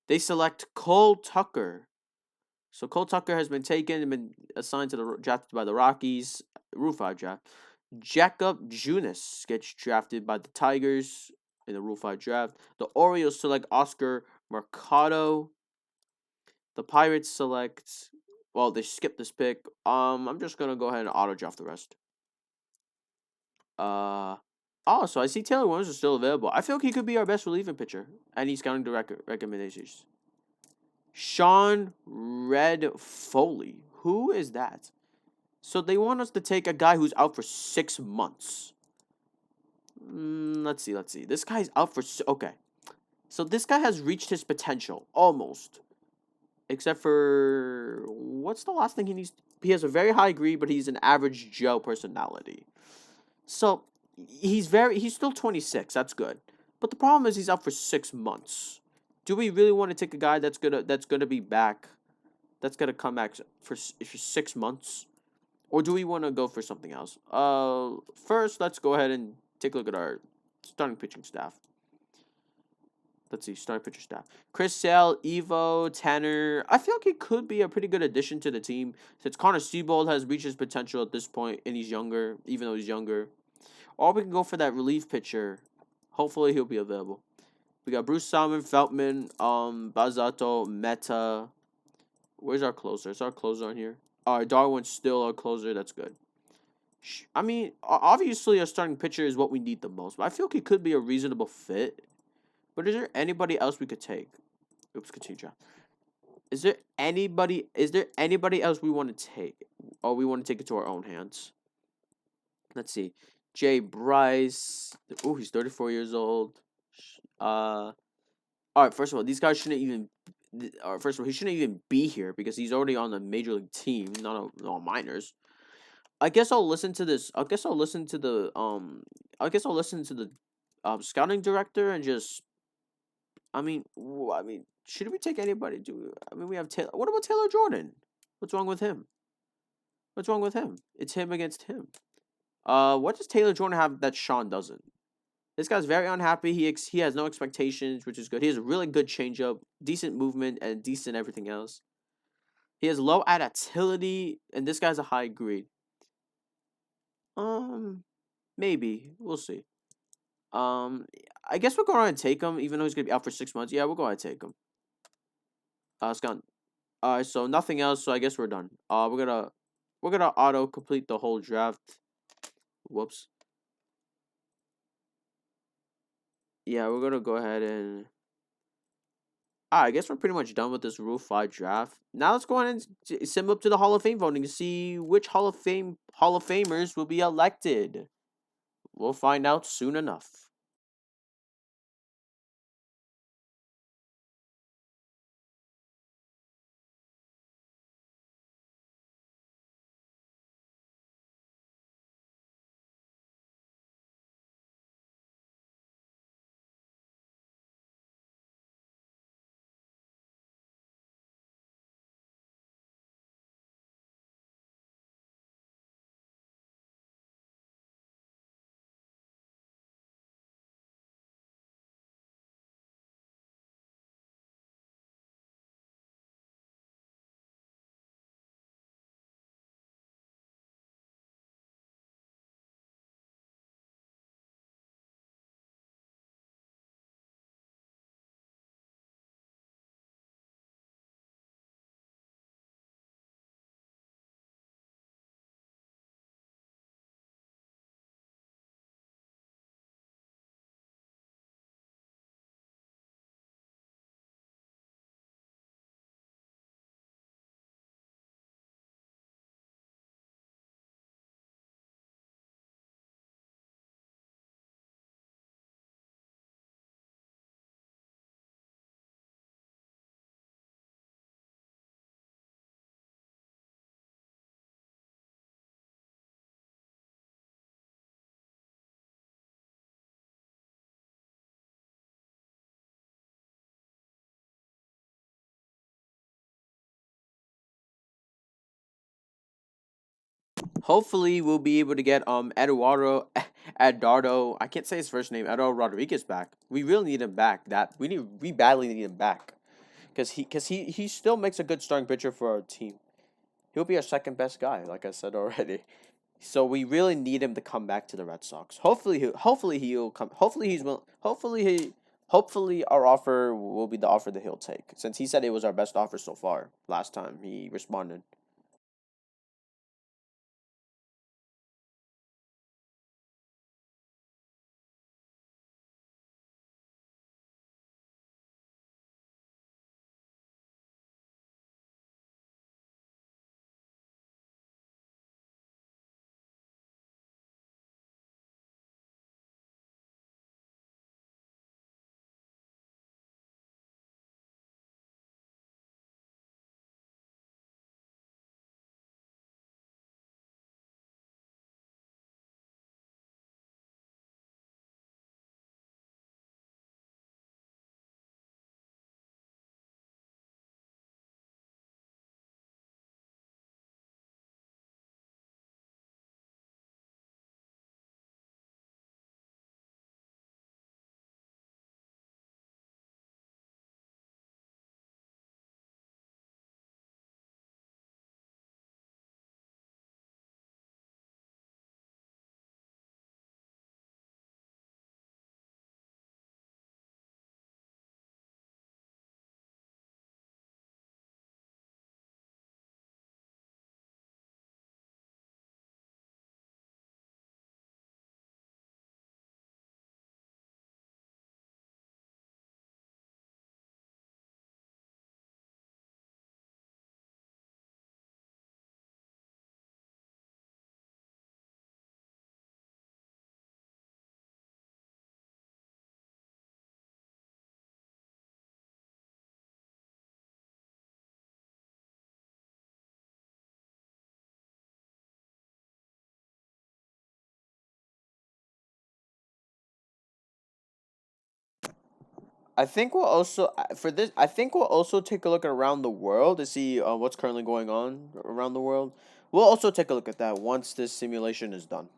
They select Cole Tucker. So Cole Tucker has been taken and been assigned to the drafted by the Rockies. Rule 5 draft. Jacob Junis gets drafted by the Tigers in the Rule 5 draft. The Orioles select Oscar Mercado. The Pirates select. Well, they skipped this pick. I'm just gonna go ahead and auto draft the rest. So I see Taylor Williams is still available. I feel like he could be our best relieving pitcher. And he's scouting the recommendations. Sean Red Foley. Who is that? So they want us to take a guy who's out for 6 months. Let's see. This guy's out for... Okay. So this guy has reached his potential. Almost. Except for... What's the last thing he needs? He has a very high grade, but he's an average Joe personality. So, he's still 26. That's good. But the problem is he's out for 6 months. Do we really want to take a guy that's gonna be back? That's gonna come back for 6 months? Or do we want to go for something else? First, let's go ahead and take a look at our starting pitching staff. Let's see, starting pitcher staff. Chris Sale, Evo, Tanner. I feel like he could be a pretty good addition to the team, since Connor Seabold has reached his potential at this point, and he's younger, even though he's younger. Or we can go for that relief pitcher. Hopefully, he'll be available. We got Bruce Salmon, Feltman, Bazato, Meta. Where's our closer? Is our closer on here? All right, Darwin's still our closer. That's good. I mean, obviously, a starting pitcher is what we need the most. But I feel like he could be a reasonable fit. But is there anybody else we could take? Oops, continue, John. Is there anybody else we want to take? Or we want to take it to our own hands? Let's see. Bryce. Oh, he's 34 years old. All right, first of all, these guys shouldn't even... First of all, he shouldn't even be here because he's already on the major league team, not on minors. I guess I'll listen to this. I guess I'll listen to the scouting director and just... I mean, should we take anybody? We have Taylor. What about Taylor Jordan? What's wrong with him? It's him against him. What does Taylor Jordan have that Sean doesn't? This guy's very unhappy. He has no expectations, which is good. He has a really good changeup, decent movement, and decent everything else. He has low adaptability, and this guy's a high grade. Maybe we'll see. I guess we'll go ahead and take him, even though he's gonna be out for 6 months. Yeah, we'll go ahead and take him. It's gone. Alright, so nothing else. So I guess we're done. We're gonna auto complete the whole draft. Whoops. yeah, we're gonna go ahead and. I guess we're pretty much done with this Rule 5 draft. Now let's go ahead and sim up to the Hall of Fame voting to see which Hall of Famers will be elected. We'll find out soon enough. Hopefully, we'll be able to get Eduardo. I can't say his first name. Eduardo Rodriguez back. We really need him back. We badly need him back because he still makes a good starting pitcher for our team. He'll be our second best guy, like I said already. So we really need him to come back to the Red Sox. Hopefully he'll come. Hopefully our offer will be the offer that he'll take, since he said it was our best offer so far last time he responded. I think we'll also for this. I think we'll also take a look around the world to see what's currently going on around the world. We'll also take a look at that once this simulation is done.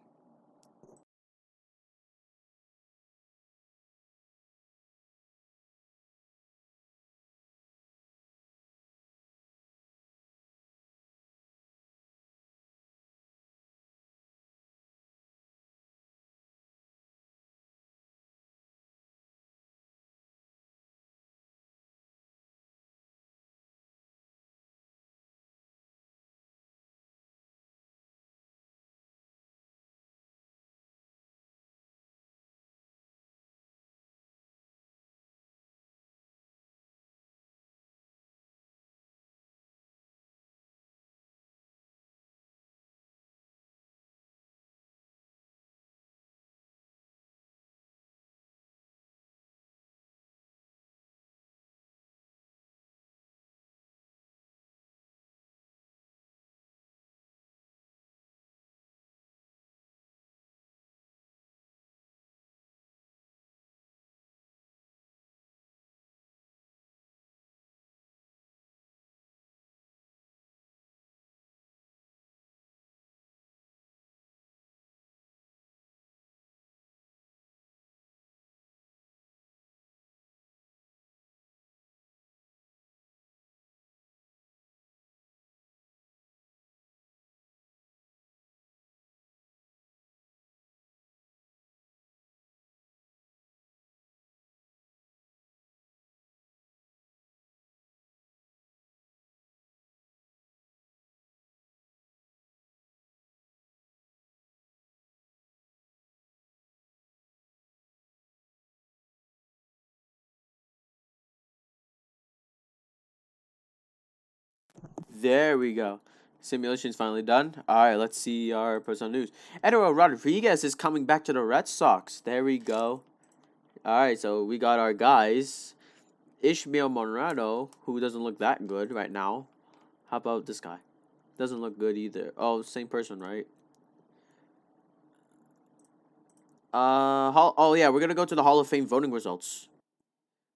There we go. Simulation's finally done. All right, let's see our personal news. Eduardo Rodriguez is coming back to the Red Sox. There we go. All right, so we got our guys. Ishmael Monrado, who doesn't look that good right now. How about this guy? Doesn't look good either. Oh, same person, right? Oh yeah, we're gonna go to the Hall of Fame voting results.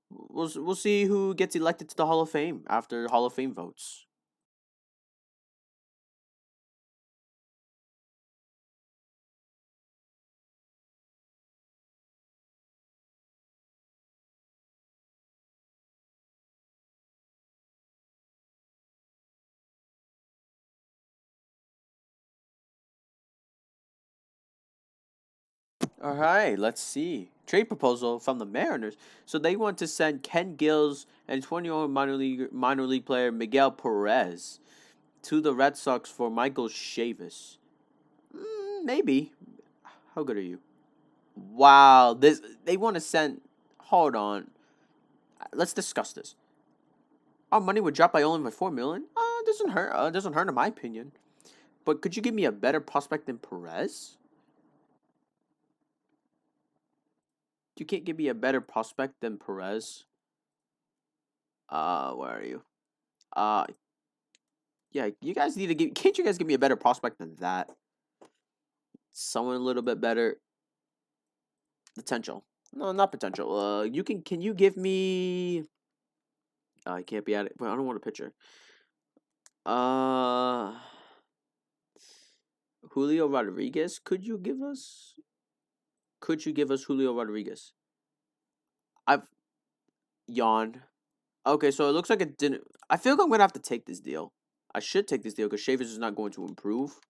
We'll see who gets elected to the Hall of Fame after Hall of Fame votes. All right, let's see. Trade proposal from the Mariners. So they want to send Ken Gills and 20-year-old minor league player Miguel Perez to the Red Sox for Michael Chavis. Maybe. How good are you? Wow, this they want to send. Hold on, let's discuss this. Our money would drop by only by 4 million. Doesn't hurt. Doesn't hurt in my opinion. But could you give me a better prospect than Perez? You can't give me a better prospect than Perez. Where are you? Uh, yeah, you guys need to give. Can't you guys give me a better prospect than that? Someone a little bit better. Potential. No, not potential. You can. Can you give me? I can't be at it. But I don't want a pitcher. Uh, Julio Rodriguez. Could you give us? Could you give us Julio Rodriguez? I've yawned. Okay, so it looks like it didn't. I feel like I'm gonna have to take this deal. I should take this deal because Chavis is not going to improve.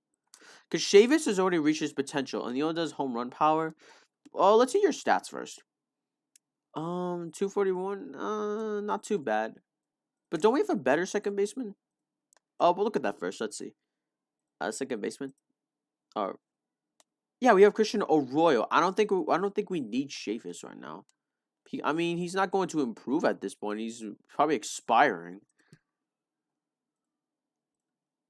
Because Chavis has already reached his potential, and he only does home run power. Oh, let's see your stats first. 241. Not too bad. But don't we have a better second baseman? Oh, but look at that first. Let's see. Second baseman. Oh, yeah, we have Christian Arroyo. I don't think we need Chavis right now. I mean, he's not going to improve at this point. He's probably expiring.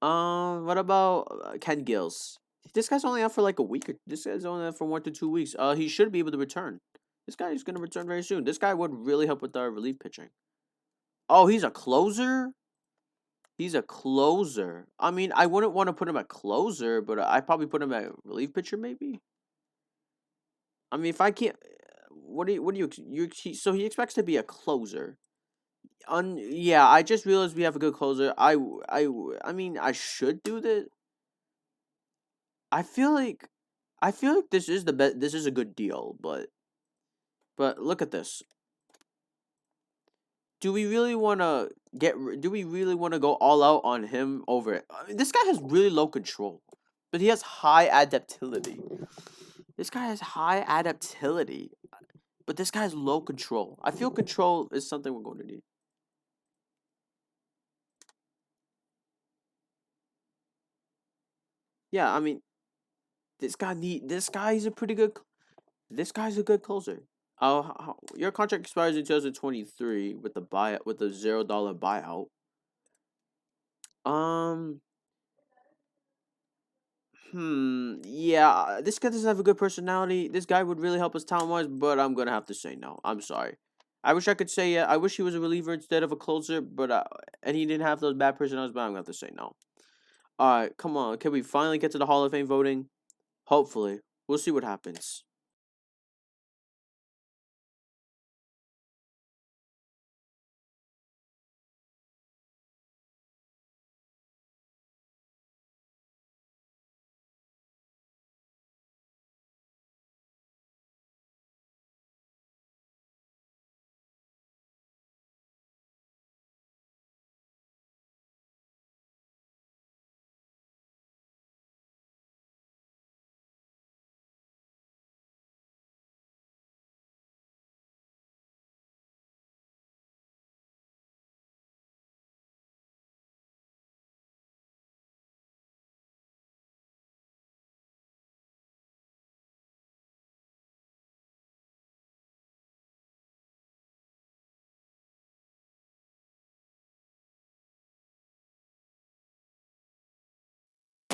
What about Ken Gills? This guy's only out for like a week. This guy's only out for 1 to 2 weeks. He should be able to return. This guy is gonna return very soon. This guy would really help with our relief pitching. Oh, he's a closer. He's a closer. I mean, I wouldn't want to put him at closer, but I'd probably put him at relief pitcher maybe. I mean, if I can't, what do so he expects to be a closer. Yeah, I just realized we have a good closer. I mean, I should do this. I feel like this is the best. This is a good deal, but look at this. Do we really want to Do we really want to go all out on him over it? I mean, this guy has really low control, but he has high adaptability. This guy has high adaptability, but this guy has low control. I feel control is something we're going to need. Yeah, I mean, this guy's a pretty good. This guy's a good closer. Your contract expires in 2023 with the buyout with the $0 buyout. Um. Yeah. This guy doesn't have a good personality. This guy would really help us talent wise, but I'm gonna have to say no. I'm sorry. I wish I could say yeah. I wish he was a reliever instead of a closer, but and he didn't have those bad personalities. But I'm gonna have to say no. All right, come on. Can we finally get to the Hall of Fame voting? Hopefully, we'll see what happens.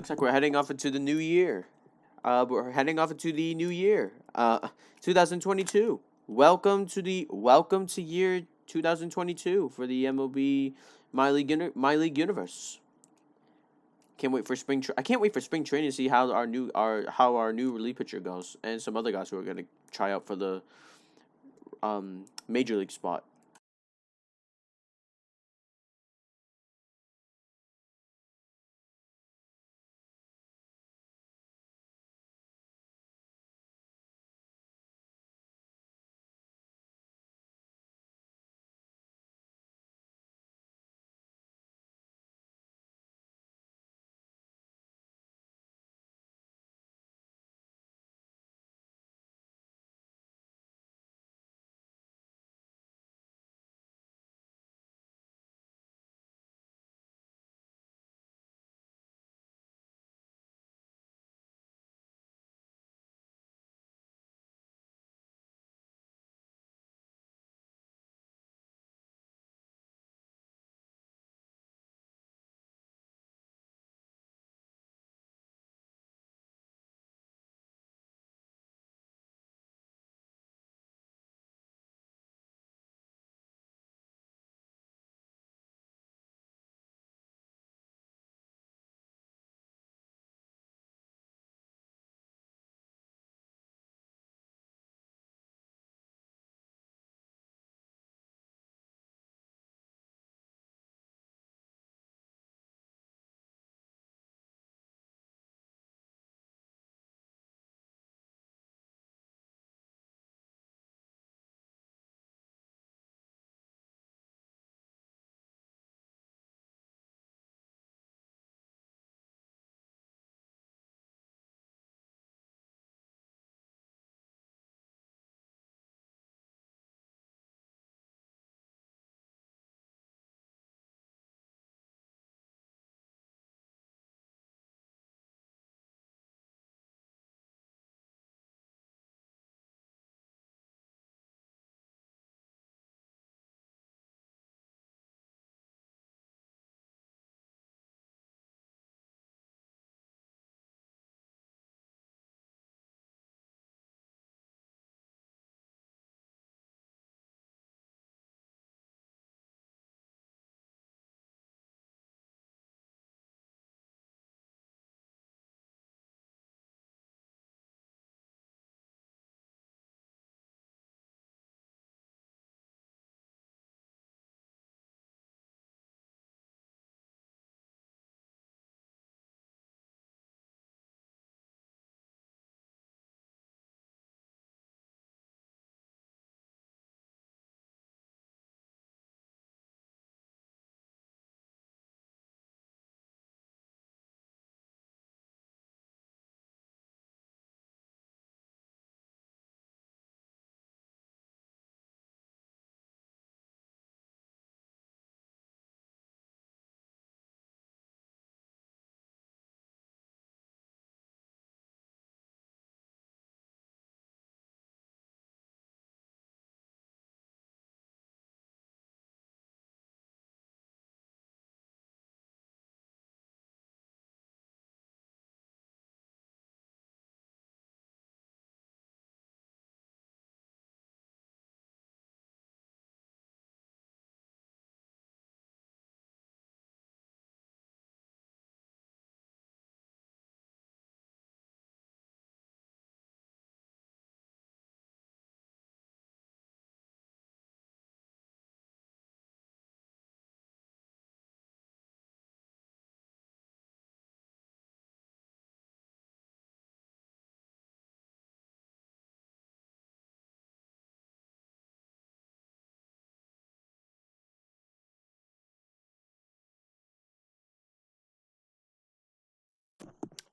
Looks like we're heading off into the new year. We're heading off into the new year. 2022. Welcome to year 2022 for the MLB MyLeague universe. Can't wait for I can't wait for spring training to see how our new relief pitcher goes, and some other guys who are gonna try out for the major league spot.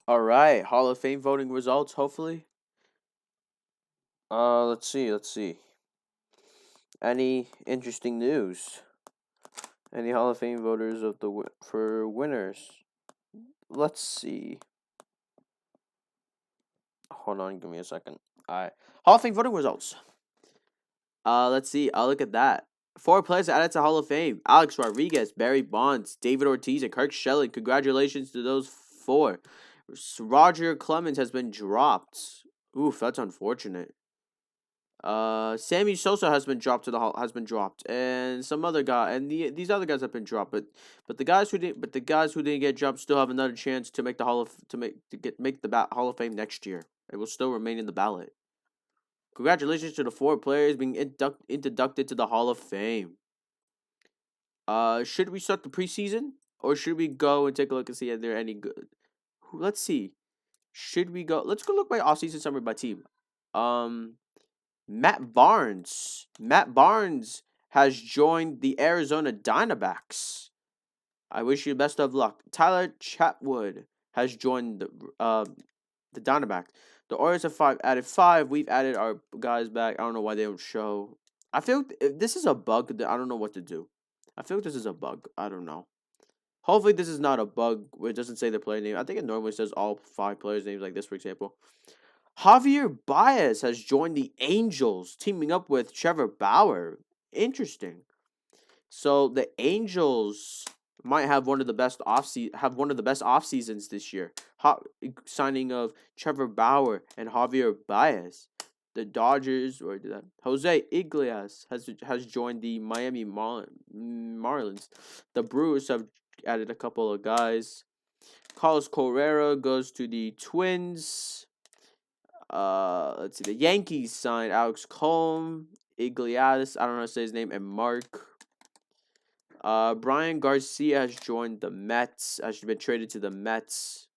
All right, Hall of Fame voting results. Hopefully. Let's see. Let's see. Any interesting news? Any Hall of Fame voters for winners? Let's see. Hold on, give me a second. All right, Hall of Fame voting results. Let's see. I'll look at that. 4 players added to Hall of Fame: Alex Rodriguez, Barry Bonds, David Ortiz, and Kirk Schilling. Congratulations to those 4. Roger Clemens has been dropped. Oof, that's unfortunate. Sammy Sosa has been dropped and some other guy, and these other guys have been dropped, but the guys who didn't get dropped still have another chance to make the Hall of Fame next year. It will still remain in the ballot. Congratulations to the 4 players being inducted to the Hall of Fame. Should we start the preseason, or should we go and take a look and see if there are any good? Let's see. Should we go? Let's go look by offseason summary by team. Matt Barnes. Matt Barnes has joined the Arizona Diamondbacks. I wish you the best of luck. Tyler Chatwood has joined the Diamondbacks. The Orioles have added 5. We've added our guys back. I don't know why they don't show. I feel if this is a bug, I don't know what to do. I feel this is a bug. I don't know. Hopefully this is not a bug where it doesn't say the player name. I think it normally says all 5 players' names like this, for example. Javier Baez has joined the Angels, teaming up with Trevor Bauer. Interesting. So the Angels might have one of the best off seasons this year. Signing of Trevor Bauer and Javier Baez. The Dodgers Jose Iglesias has joined the Miami Marlins. The Brewers have added a couple of guys. Carlos Correa goes to the Twins. Let's see. The Yankees signed Alex Colm, Iglesias, I don't know how to say his name, and Mark. Brian Garcia has joined the Mets. Has been traded to the Mets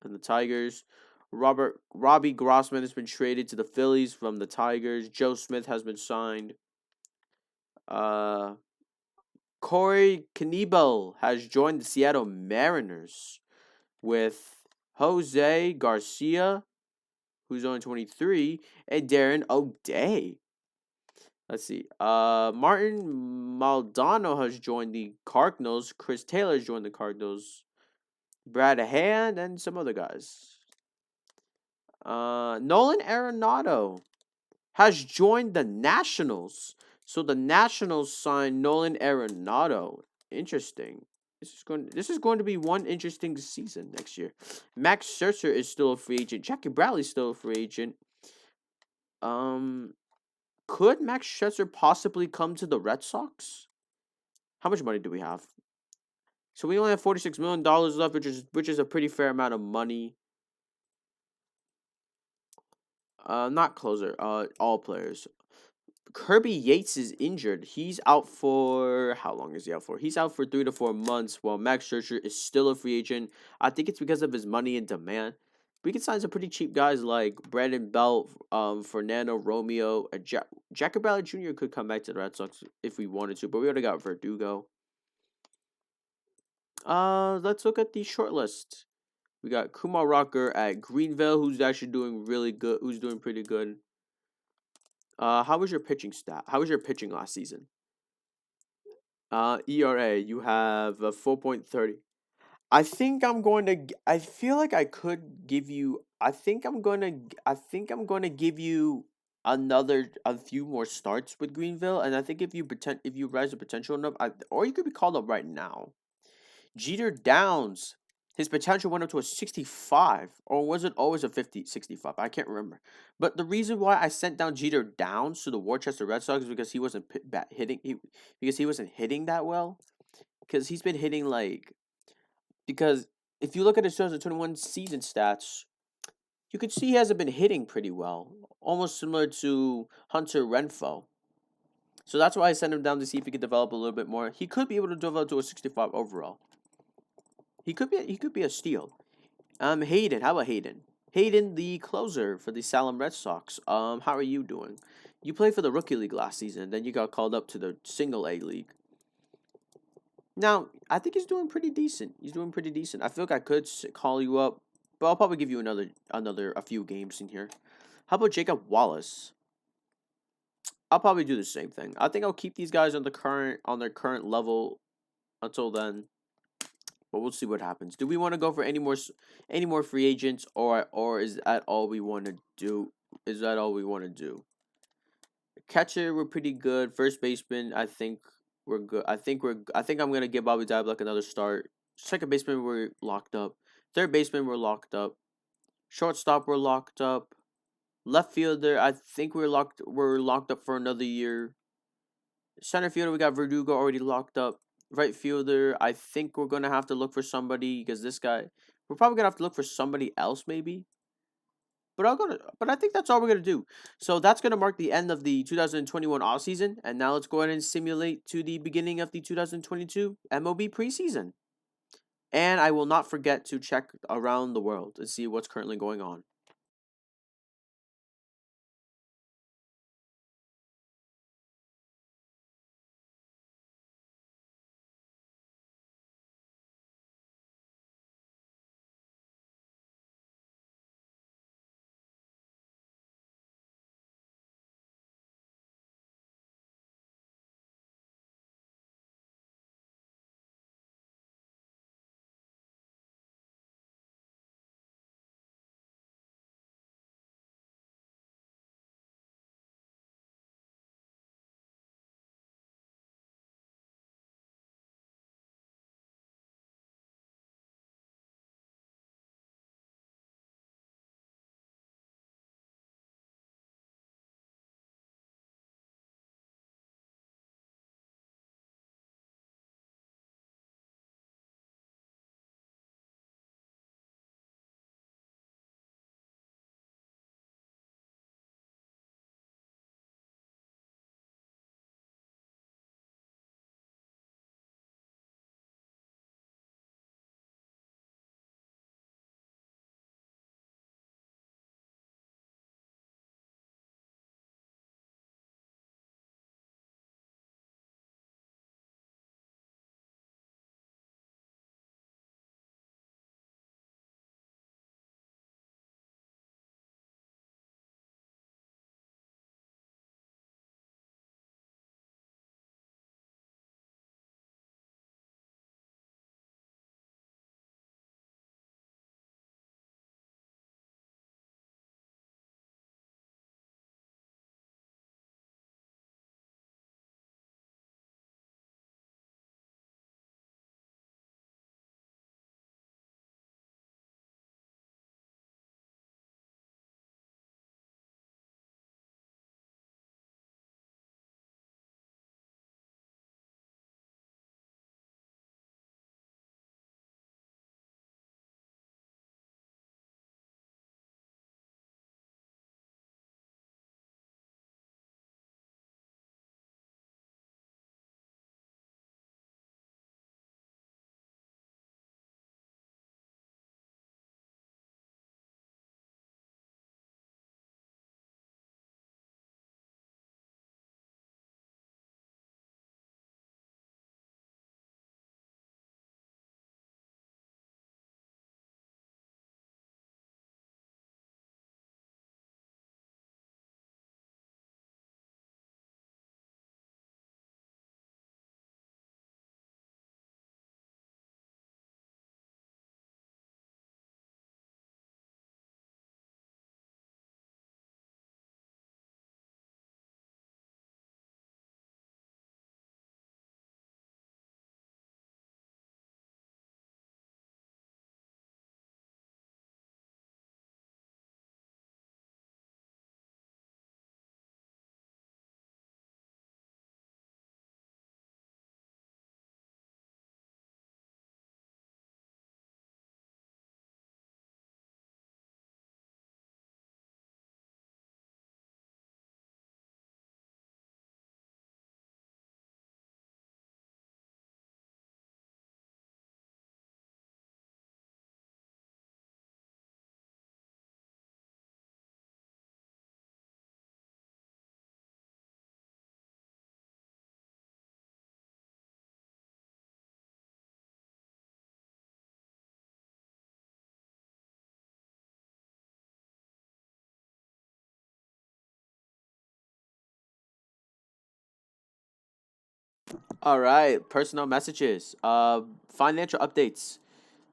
and the Tigers. Robbie Grossman has been traded to the Phillies from the Tigers. Joe Smith has been signed. Corey Knebel has joined the Seattle Mariners with Jose Garcia, who's only 23, and Darren O'Day. Let's see. Martin Maldonado has joined the Cardinals. Chris Taylor has joined the Cardinals. Brad Hand and some other guys. Nolan Arenado has joined the Nationals. So the Nationals signed Nolan Arenado. Interesting. This is going to be one interesting season next year. Max Scherzer is still a free agent. Jackie Bradley's still a free agent. Could Max Scherzer possibly come to the Red Sox? How much money do we have? So we only have $46 million left, which is a pretty fair amount of money. Not closer. All players. Kirby Yates is injured. He's out for how long is he out for? He's out for 3 to 4 months, while Max Scherzer is still a free agent. I think it's because of his money and demand. We could sign some pretty cheap guys like Brandon Belt, Fernando Romeo, Jackie Bradley Jr. could come back to the Red Sox if we wanted to, but we already got Verdugo. Let's look at the short list. We got Kumar Rocker at Greenville, who's actually doing really good. Who's doing pretty good. How was your pitching stat? How was your pitching last season? ERA, you have 4.30. I think I'm going to. I feel like I could give you. I think I'm going to give you a few more starts with Greenville, and I think if you rise the potential enough, or you could be called up right now. Jeter Downs, his potential went up to a 65, or was it always a 65? I can't remember. But the reason why I sent down Jeter Downs to the Worcester Red Sox is because he wasn't because he wasn't hitting that well. Because he's been hitting because if you look at his 2021 season stats, you could see he hasn't been hitting pretty well, almost similar to Hunter Renfroe. So that's why I sent him down to see if he could develop a little bit more. He could be able to develop to a 65 overall. He could be a steal. Hayden, how about Hayden? Hayden, the closer for the Salem Red Sox. How are you doing? You played for the Rookie League last season, then you got called up to the Single A League. Now, I think he's doing pretty decent. I feel like I could call you up, but I'll probably give you a few games in here. How about Jacob Wallace? I'll probably do the same thing. I think I'll keep these guys on their current level until then. But we'll see what happens. Do we want to go for any more free agents, or is that all we want to do? Catcher, we're pretty good. First baseman, I think we're good. I think I'm gonna give Bobby Dablock another start. Second baseman, we're locked up. Third baseman, we're locked up. Shortstop, we're locked up. Left fielder, I think we're locked up for another year. Center fielder, we got Verdugo already locked up. Right fielder, I think we're gonna have to look for somebody because this guy, we're probably gonna have to look for somebody else maybe. But I think that's all we're gonna do. So that's gonna mark the end of the 2021 offseason, and now let's go ahead and simulate to the beginning of the 2022 MLB preseason. And I will not forget to check around the world and see what's currently going on. All right, personal messages. Financial updates.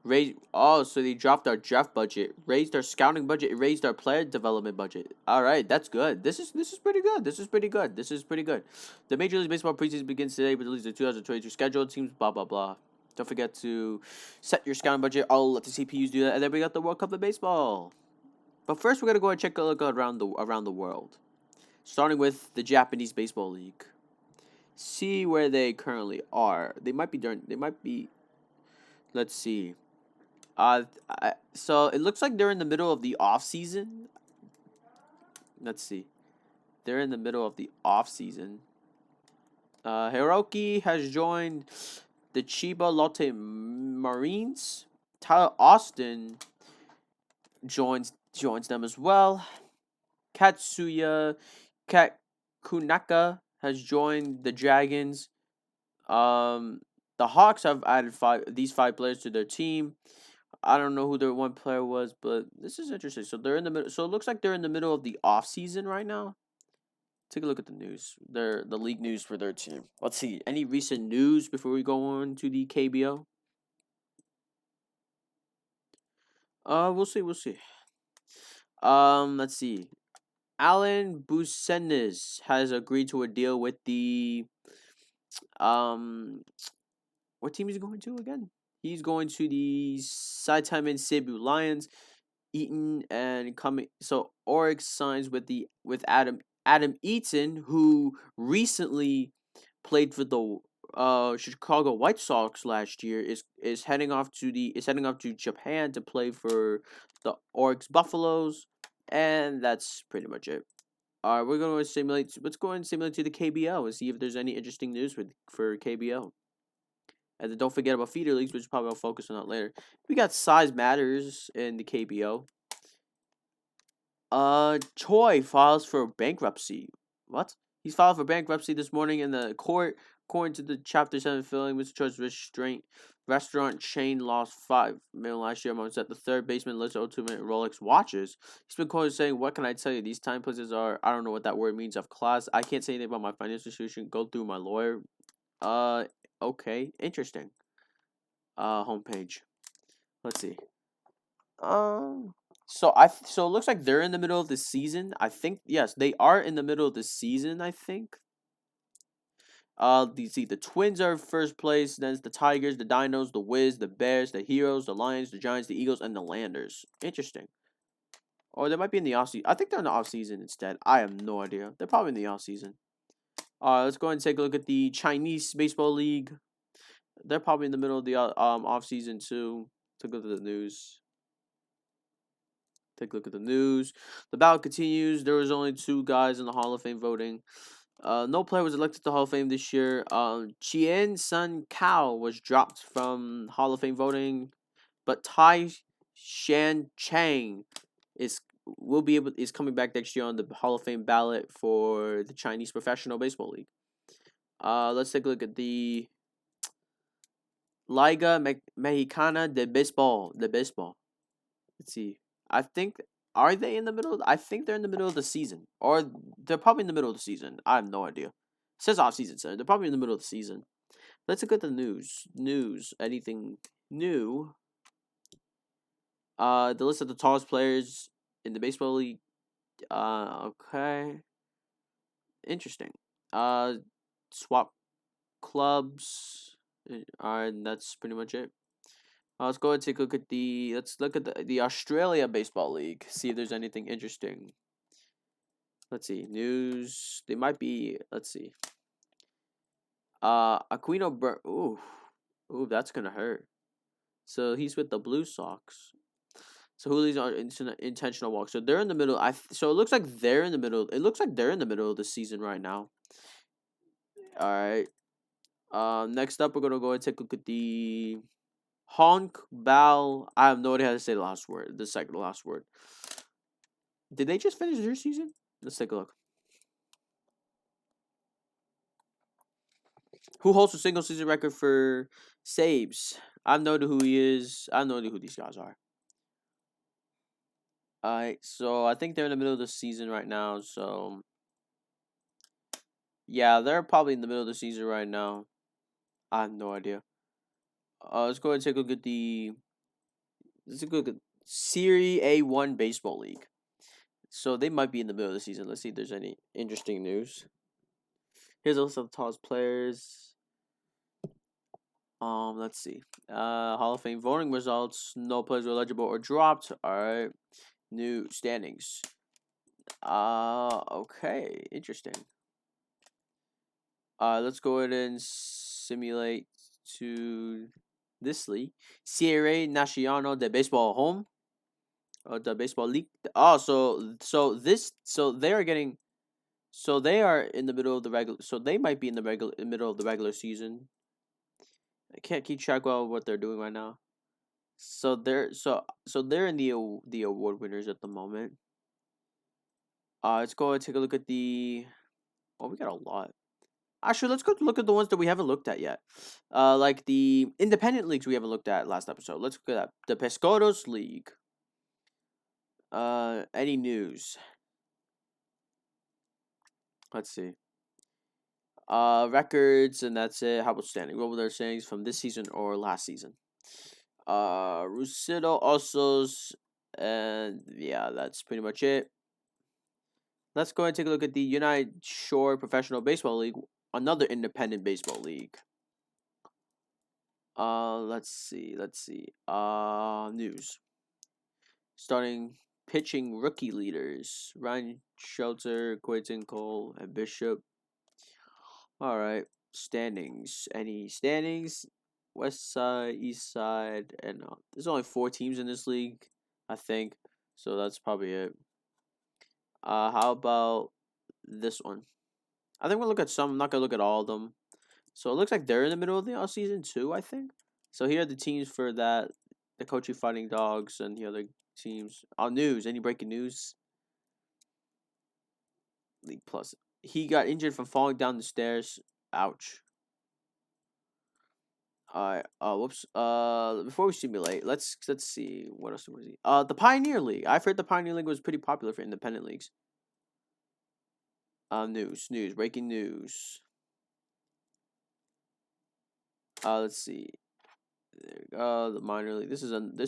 So they dropped our draft budget, raised our scouting budget, raised our player development budget. All right, that's good. This is pretty good. This is pretty good. This is pretty good. The Major League Baseball preseason begins today with the release of the 2022 schedule. Teams blah blah blah. Don't forget to set your scouting budget. I'll let the CPUs do that, and then we got the World Cup of baseball. But first, we're gonna go and check a look around the world, starting with the Japanese Baseball League. See where they currently are. They might be. Let's see. So it looks like they're in the middle of the off season. Let's see. They're in the middle of the off season. Hiroki has joined the Chiba Lotte Marines. Tyler Austin joins them as well. Katsuya Kunaka has joined the Dragons. The Hawks have added these five players to their team. I don't know who their one player was, but this is interesting. So they're in the middle. So it looks like they're in the middle of the off season right now. Take a look at the news. The league news for their team. Let's see. Any recent news before we go on to the KBO? We'll see. Let's see. Alan Busenes has agreed to a deal with the what team is he going to again? He's going to the Saitama Seibu Lions. Eaton and coming. So Oryx signs with Adam Eaton, who recently played for the Chicago White Sox last year. Is heading off to Japan to play for the Oryx Buffaloes, and that's pretty much it. We're going to simulate. Let's go and simulate to the KBO and see if there's any interesting news for KBO. And then don't forget about feeder leagues, which probably I'll focus on that later. We got size matters in the KBO. Choi files for bankruptcy. What? He's filed for bankruptcy this morning in the court. According to the Chapter 7 filing, Mr. Choi's restaurant chain lost $5 million last year amongst that. The third baseman lists ultimate Rolex watches. He's been quoted saying, "What can I tell you? These time places are, I don't know what that word means, of class. I can't say anything about my financial institution. Go through my lawyer." Okay. Interesting. Homepage. Let's see. So it looks like they're in the middle of the season. I think yes, they are in the middle of the season. I think. The Twins are first place. Then it's the Tigers, the Dinos, the Wiz, the Bears, the Heroes, the Lions, the Giants, the Eagles, and the Landers. Interesting. Or they might be in the off season. I think they're in the off season instead. I have no idea. They're probably in the off season. Let's go ahead and take a look at the Chinese Baseball League. They're probably in the middle of the off season too. Take a look at the news. Take a look at the news. The battle continues. There was only 2 guys in the Hall of Fame voting. No player was elected to Hall of Fame this year. Chien Sun Kao was dropped from Hall of Fame voting, but Tai Shan Chang is coming back next year on the Hall of Fame ballot for the Chinese Professional Baseball League. Let's take a look at the Liga Mexicana de Baseball. Let's see. I think are they in the middle? I think they're in the middle of the season, or they're probably in the middle of the season. I have no idea. It says off season, so they're probably in the middle of the season. Let's look at the news. Anything new? The list of the tallest players in the baseball league. Okay. Interesting. Swap clubs. And that's pretty much it. Let's go and take a look at the Australia Baseball League. See if there's anything interesting. Let's see. News. They might be. Let's see. Aquino Ooh, that's gonna hurt. So he's with the Blue Sox. So Julio's on intentional walk. So they're in the middle. So it looks like they're in the middle. It looks like they're in the middle of the season right now. All right. Next up, we're gonna go and take a look at the Honk Bao. I have no idea how to say the last word. The second last word. Did they just finish their season? Let's take a look. Who holds the single season record for saves? I have no idea who he is. I have no idea who these guys are. Alright, so I think they're in the middle of the season right now, so yeah, they're probably in the middle of the season right now. I have no idea. Let's go ahead and take a look at Serie A1 Baseball League. So they might be in the middle of the season. Let's see if there's any interesting news. Here's a list of the tallest players. Let's see. Hall of Fame voting results. No players were eligible or dropped. All right. New standings. Okay. Interesting. Let's go ahead and simulate to this league. Serie Nacional de Baseball Home. The baseball league. Oh, so they are getting. So they are in the middle of the regular. So they might be in the middle of the regular season. I can't keep track of what they're doing right now. So they're in the award winners at the moment. Let's go and take a look at the. Oh, we got a lot. Actually, let's go look at the ones that we haven't looked at yet. Like the independent leagues we haven't looked at last episode. Let's look at that. The Pescados League. Any news? Let's see. Records, and that's it. How about standing? What were their standings from this season or last season? Rusido Osos, and yeah, that's pretty much it. Let's go and take a look at the United Shore Professional Baseball League, another independent baseball league. Let's see. News. Starting pitching rookie leaders: Ryan Shelter, Quinton Cole, and Bishop. All right, standings. Any standings? West side, east side, and there's only 4 teams in this league, I think. So that's probably it. How about this one? I think we'll look at some. I'm not gonna look at all of them. So it looks like they're in the middle of the off season too, I think. So here are the teams for that: the Kochi Fighting Dogs and the other teams. News. Any breaking news? League Plus. He got injured from falling down the stairs. Ouch. Alright. Whoops. Before we simulate, let's see what else do we see. The Pioneer League. I've heard the Pioneer League was pretty popular for independent leagues. News, breaking news. Let's see. There we go. The minor league. This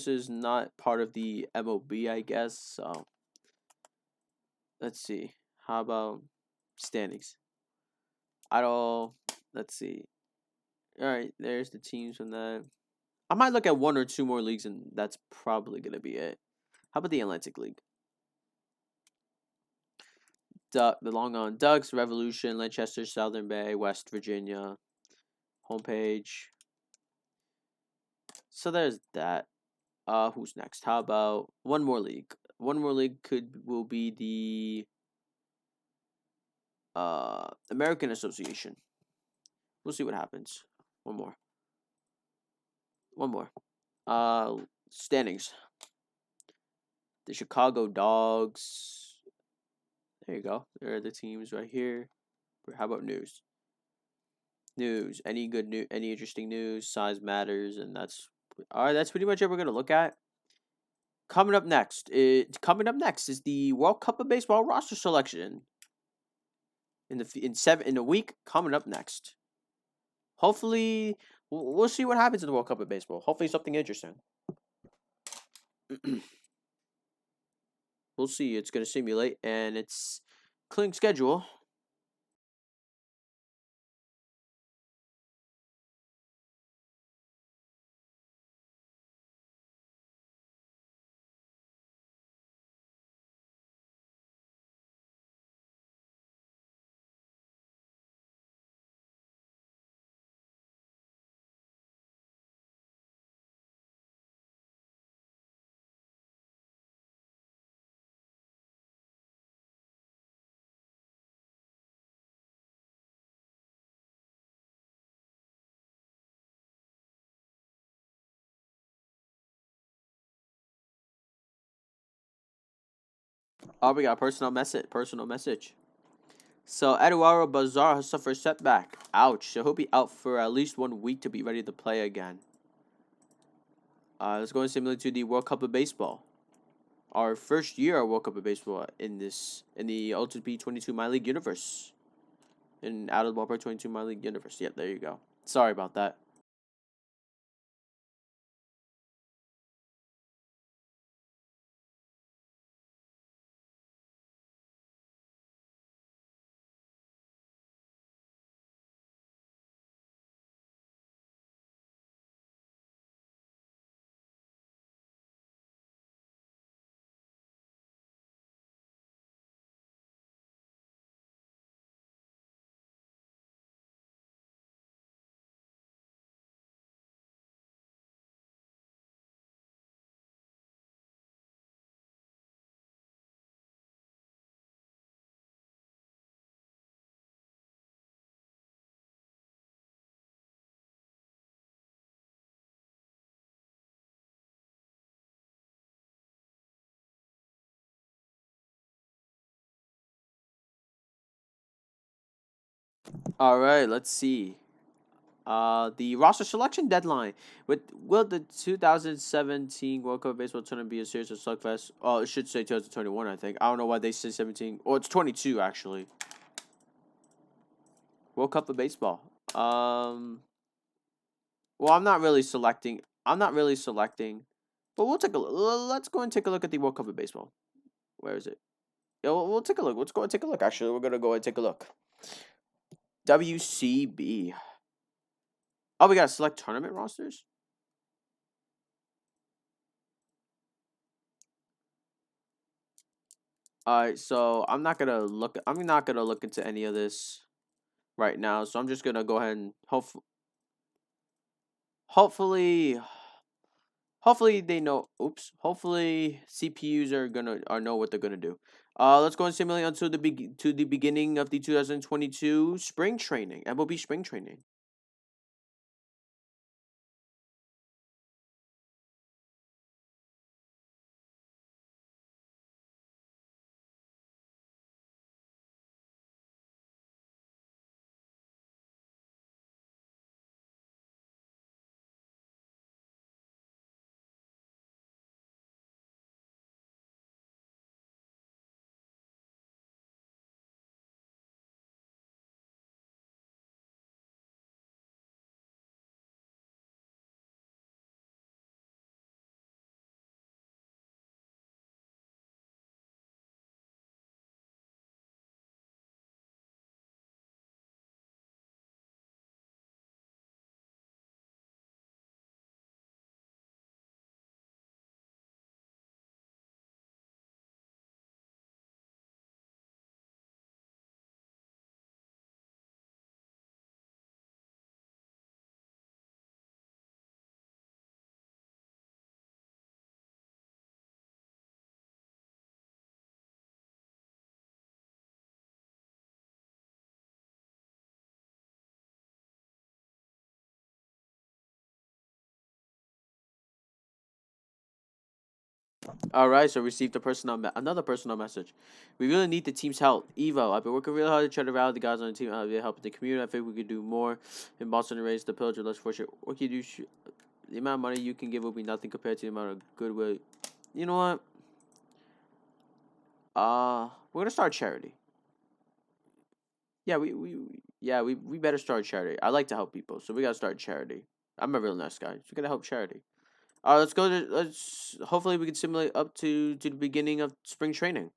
is not part of the MLB, I guess. So let's see. How about standings? Let's see. All right, there's the teams from that. I might look at 1 or 2 more leagues, and that's probably gonna be it. How about the Atlantic League? The Long On Ducks, Revolution, Lancaster, Southern Bay, West Virginia. Homepage. So there's that. Who's next? How about one more league? One more league will be the American Association. We'll see what happens. One more. Standings. The Chicago Dogs. There you go. There are the teams right here. How about news? News. Any good news? Any interesting news? Size matters, and that's all right. That's pretty much it we're gonna look at. Coming up next is the World Cup of Baseball roster selection. In a week, coming up next. Hopefully, we'll see what happens in the World Cup of Baseball. Hopefully, something interesting. We'll see. It's gonna simulate, and it's clean schedule. Oh, we got a personal message. So Eduardo Bazar has suffered a setback. Ouch. So he'll be out for at least 1 week to be ready to play again. Let's go and simulate to the World Cup of Baseball. Our first year of World Cup of Baseball in the OOTP22 MyLeague universe. In Out of the Ballpark 22 MyLeague universe. Yep, there you go. Sorry about that. All right, let's see. The roster selection deadline. Will the 2017 World Cup Baseball Tournament be a series of slugfest? Oh, it should say 2021, I think. I don't know why they say 17. Oh, it's 22 actually. World Cup of Baseball. Well, I'm not really selecting. But we'll take a look. Let's go and take a look at the World Cup of Baseball. Where is it? Yeah, we'll take a look. Let's go and take a look. Actually, we're gonna go and take a look. WCB. Oh, we gotta select tournament rosters. All right, so I'm not gonna look. I'm not gonna look into any of this right now. So I'm just gonna go ahead and hopefully, hopefully they know. Oops. Hopefully CPUs are know what they're gonna do. Let's go and simulate until the beginning of the 2022 spring training. MLB spring training. All right, so received another personal message. We really need the team's help. Evo, I've been working really hard to try to rally the guys on the team. They help the community. I think we could do more in Boston to raise the pillager. Let's fortunate. What can you do? The amount of money you can give will be nothing compared to the amount of goodwill. You know what? We're gonna start charity. Yeah, we better start charity. I like to help people, so we gotta start charity. I'm a real nice guy. So we gotta help charity. Let's go to let's. Hopefully, we can simulate up to the beginning of spring training.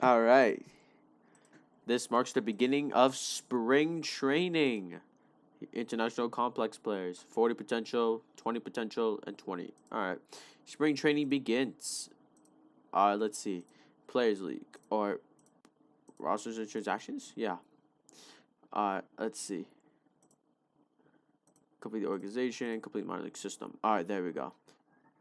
All right. This marks the beginning of spring training. International complex players, 40 potential, 20 potential, and 20. All right. Spring training begins. Let's see. Players League or rosters and transactions? Yeah. Let's see. Complete the organization, complete minor league system. All right, there we go.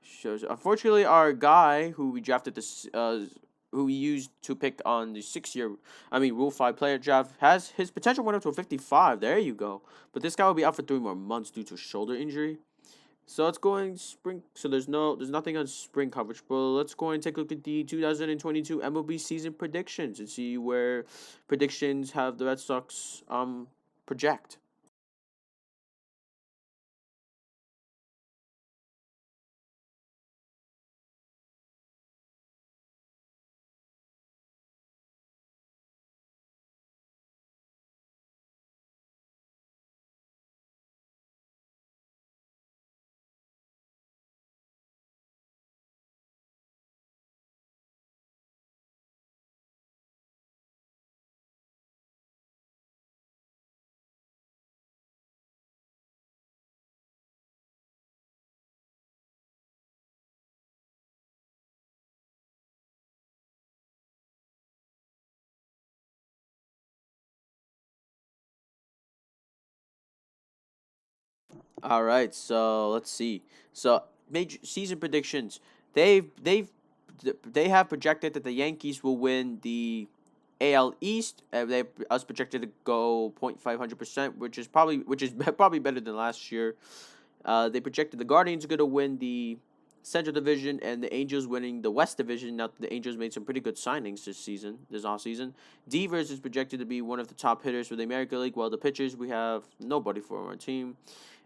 Shows. Unfortunately, our guy who we drafted this, who we used to pick on the Rule 5 player draft, has his potential went up to a 55. There you go. But this guy will be out for 3 more months due to shoulder injury. So let's go and spring. So there's nothing on spring coverage, but let's go and take a look at the 2022 MLB season predictions and see where predictions have the Red Sox project. All right, so let's see. So major season predictions. They've they've they have projected that the Yankees will win the AL East. They us projected to go 0.500%, which is probably better than last year. They projected the Guardians are going to win the Central Division and the Angels winning the West Division. Now the Angels made some pretty good signings this off season. Devers is projected to be one of the top hitters for the American League, while the pitchers we have nobody for our team.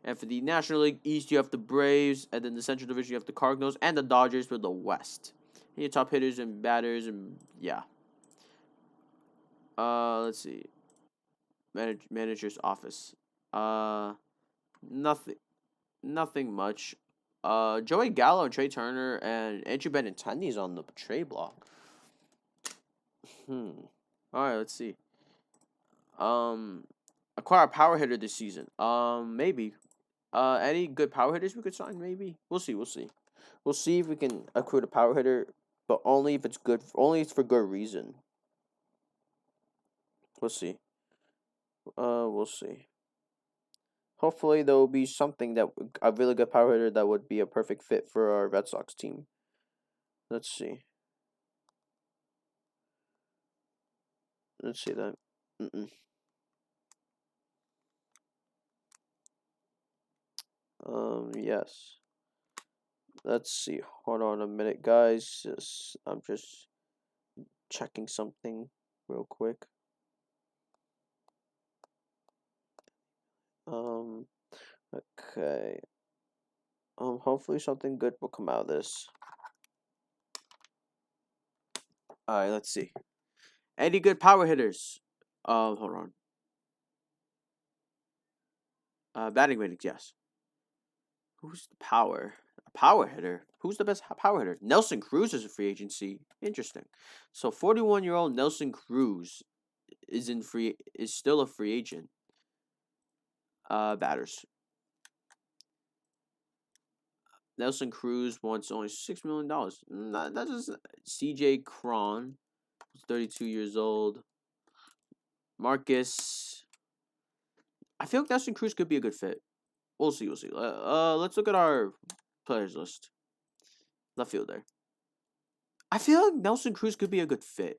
And for the National League East, you have the Braves, and then the Central Division, you have the Cardinals and the Dodgers for the West. And your top hitters and batters, and yeah. Let's see. Manager's office. Uh, nothing, nothing much. Joey Gallo, Trey Turner, and Andrew Benintendi's on the trade block. All right, let's see. Acquire a power hitter this season. Maybe. Any good power hitters we could sign? Maybe. We'll see. We'll see. We'll see if we can accrue a power hitter, but only if it's good. Only if it's for good reason. We'll see. We'll see. Hopefully, there will be something that a really good power hitter that would be a perfect fit for our Red Sox team. Let's see. Let's see that. Yes. Let's see. Hold on a minute, guys. I'm just checking something real quick. Okay. Hopefully something good will come out of this. Alright, let's see. Any good power hitters? Hold on. Batting ratings, yes. Who's the power? A power hitter? Who's the best power hitter? Nelson Cruz is a free agency. Interesting. So 41-year-old Nelson Cruz is still a free agent. Batters. Nelson Cruz wants only $6 million. That's just CJ Cron, 32 years old. Marcus. I feel like Nelson Cruz could be a good fit. We'll see. We'll see. Let's look at our players list. Left fielder. I feel like Nelson Cruz could be a good fit,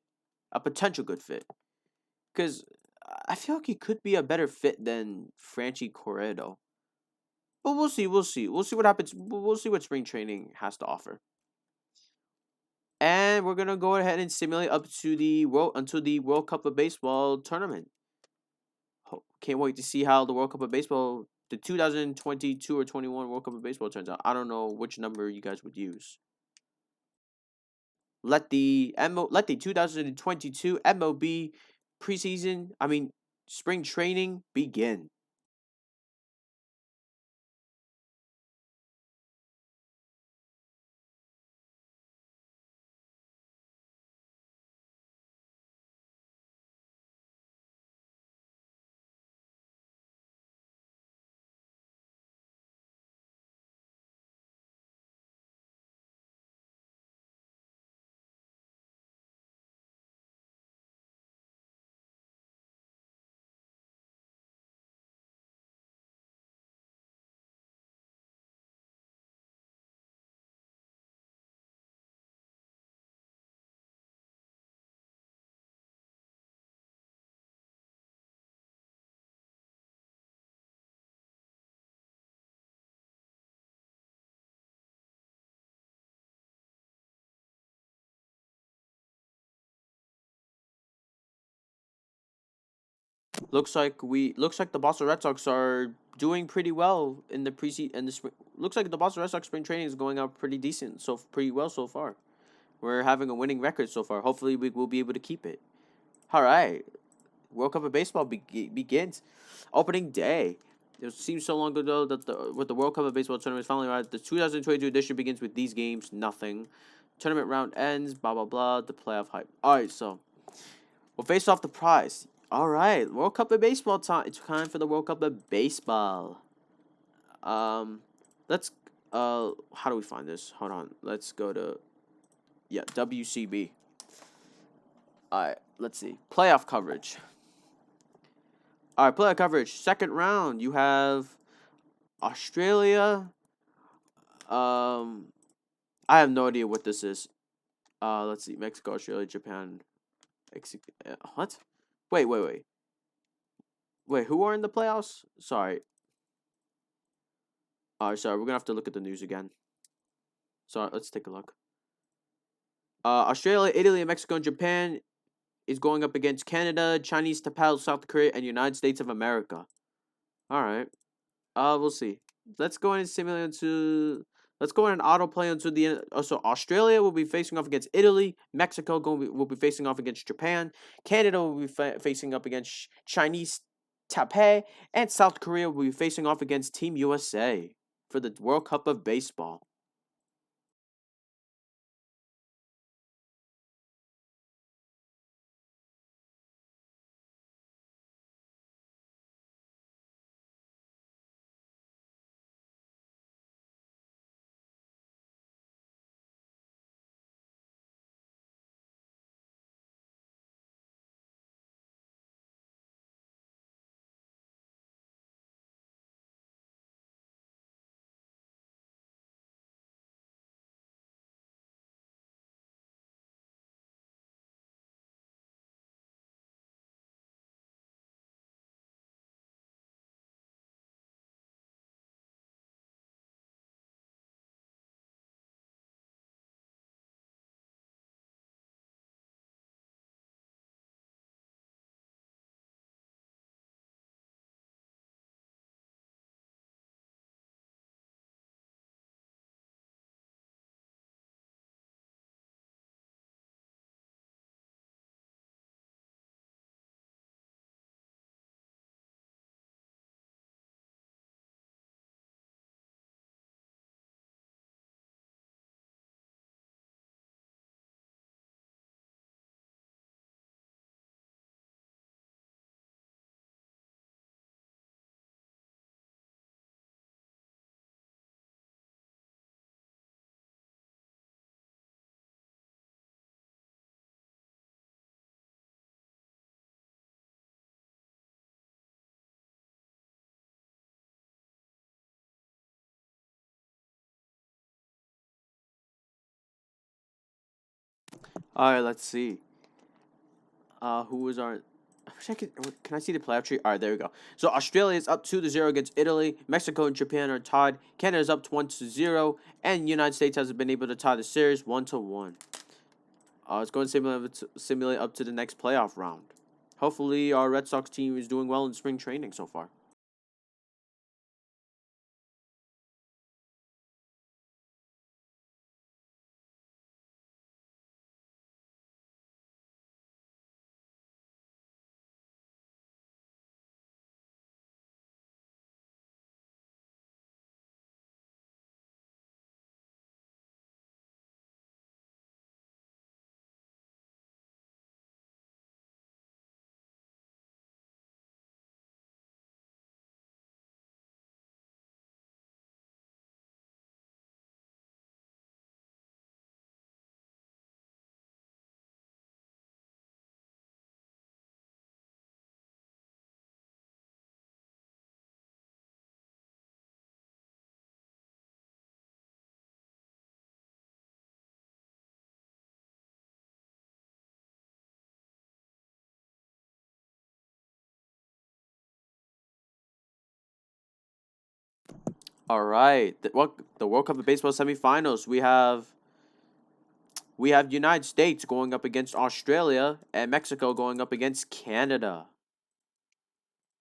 a potential good fit, because I feel like he could be a better fit than Franchi Corredo. But we'll see. We'll see. We'll see what happens. We'll see what spring training has to offer. And we're gonna go ahead and simulate up to the World Cup of Baseball tournament. Can't wait to see how the World Cup of Baseball, the 2022 or 21 World Cup of Baseball turns out. I don't know which number you guys would use. Let the 2022 MLB preseason, spring training begin. Looks like the Boston Red Sox are doing pretty well in the preseason and the spring. Looks like the Boston Red Sox spring training is going out pretty decent, so pretty well so far. We're having a winning record so far. Hopefully, we will be able to keep it. All right, World Cup of Baseball begins. Opening day. It seems so long ago that the World Cup of Baseball tournament is finally arrived. The 2022 edition begins with these games. Nothing. Tournament round ends. Blah blah blah. The playoff hype. All right, so we'll face off the prize. All right, World Cup of Baseball time. It's time for the World Cup of Baseball. Let's how do we find this? Hold on. Let's go to WCB. All right, let's see. Playoff coverage. All right, playoff coverage. Second round, you have Australia. I have no idea what this is. Let's see. Mexico, Australia, Japan. What? Wait. Wait, who are in the playoffs? Sorry. Sorry. We're gonna have to look at the news again. Sorry. Let's take a look. Australia, Italy, Mexico, and Japan is going up against Canada, Chinese Taipei, South Korea, and United States of America. All right. We'll see. Let's go and simulate into. Let's go in and autoplay into the. So Australia will be facing off against Italy. Mexico will be facing off against Japan. Canada will be facing up against Chinese Taipei, and South Korea will be facing off against Team USA for the World Cup of Baseball. All right, let's see. Who is our? I wish I could. Can I see the playoff tree? All right, there we go. So Australia is up 2-0 against Italy. Mexico and Japan are tied. Canada is up 1-0, and United States has been able to tie the series 1-1. It's going to simulate up to the next playoff round. Hopefully, our Red Sox team is doing well in spring training so far. All right, the World Cup of Baseball semifinals. We have United States going up against Australia and Mexico going up against Canada.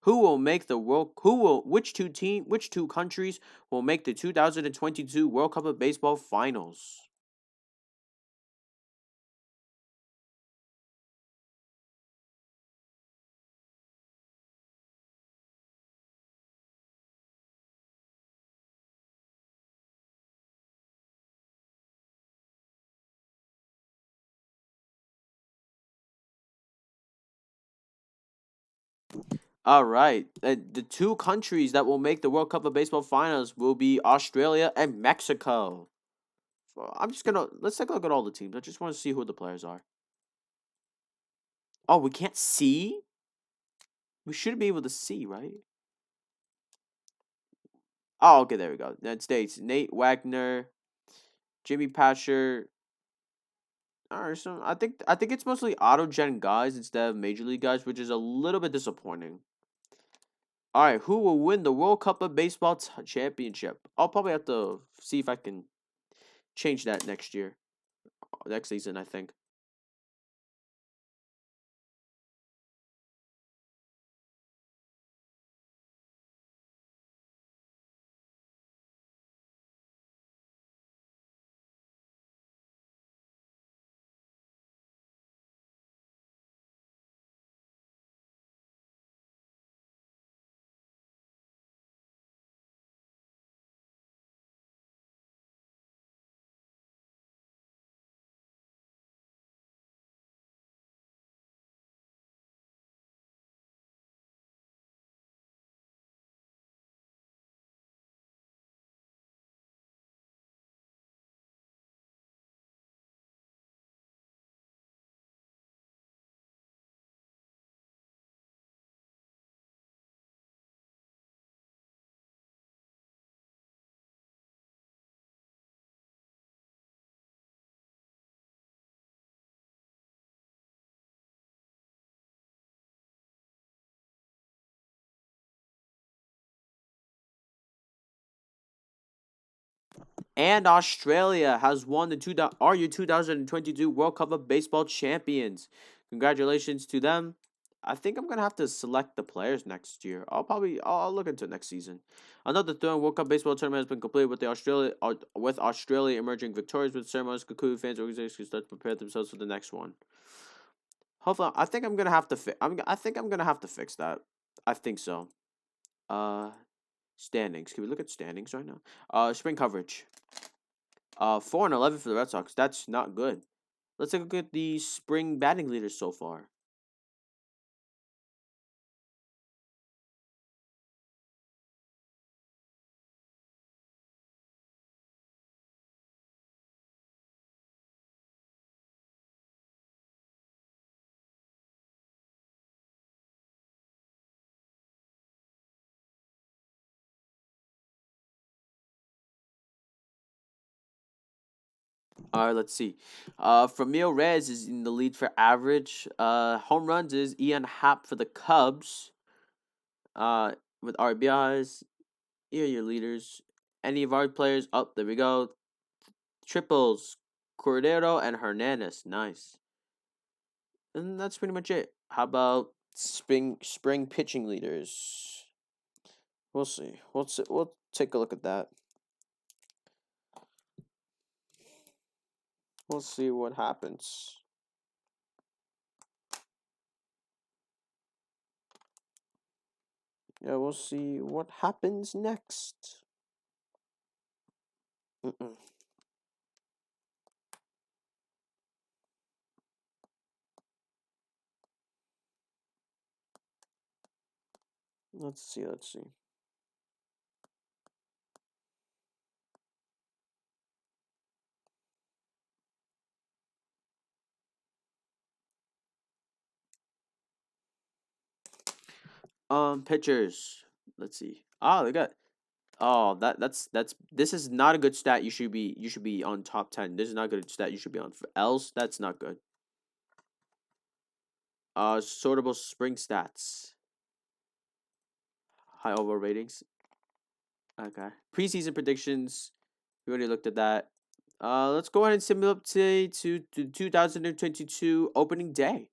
Which two countries will make the 2022 World Cup of Baseball finals? All right. The two countries that will make the World Cup of Baseball finals will be Australia and Mexico. So let's take a look at all the teams. I just want to see who the players are. Oh, we can't see? We should be able to see, right? Oh, okay, there we go. United States, Nate Wagner, Jimmy Patcher. All right, so I think it's mostly auto-gen guys instead of major league guys, which is a little bit disappointing. All right, who will win the World Cup of Baseball championship? I'll probably have to see if I can change that next season, I think. And Australia has won are your 2022 World Cup of Baseball champions. Congratulations to them. I think I'm gonna have to select the players next year. I'll look into it next season. Another third World Cup baseball tournament has been completed with Australia emerging victorious with ceremonies concluded. Fans organizations start to prepare themselves for the next one. Hopefully, I think I'm gonna have to I think I'm gonna have to fix that. I think so. Uh, Standings. Can we look at standings right now? Spring coverage. 4-11 for the Red Sox. That's not good. Let's take a look at the spring batting leaders so far. All right, let's see. Framil Reyes is in the lead for average. Home runs is Ian Happ for the Cubs. With RBIs, here are your leaders. Any of our players? Oh, there we go. Triples, Cordero and Hernandez. Nice. And that's pretty much it. How about spring pitching leaders? We'll see. We'll take a look at that. We'll see what happens. Yeah, we'll see what happens next. Mm-mm. Let's see. Pitchers. Let's see. Oh, they got. Oh, that's. This is not a good stat. You should be on top 10. This is not a good stat. You should be on. For else, that's not good. Sortable spring stats. High overall ratings. Okay. Preseason predictions. We already looked at that. Let's go ahead and simulate to 2022 opening day.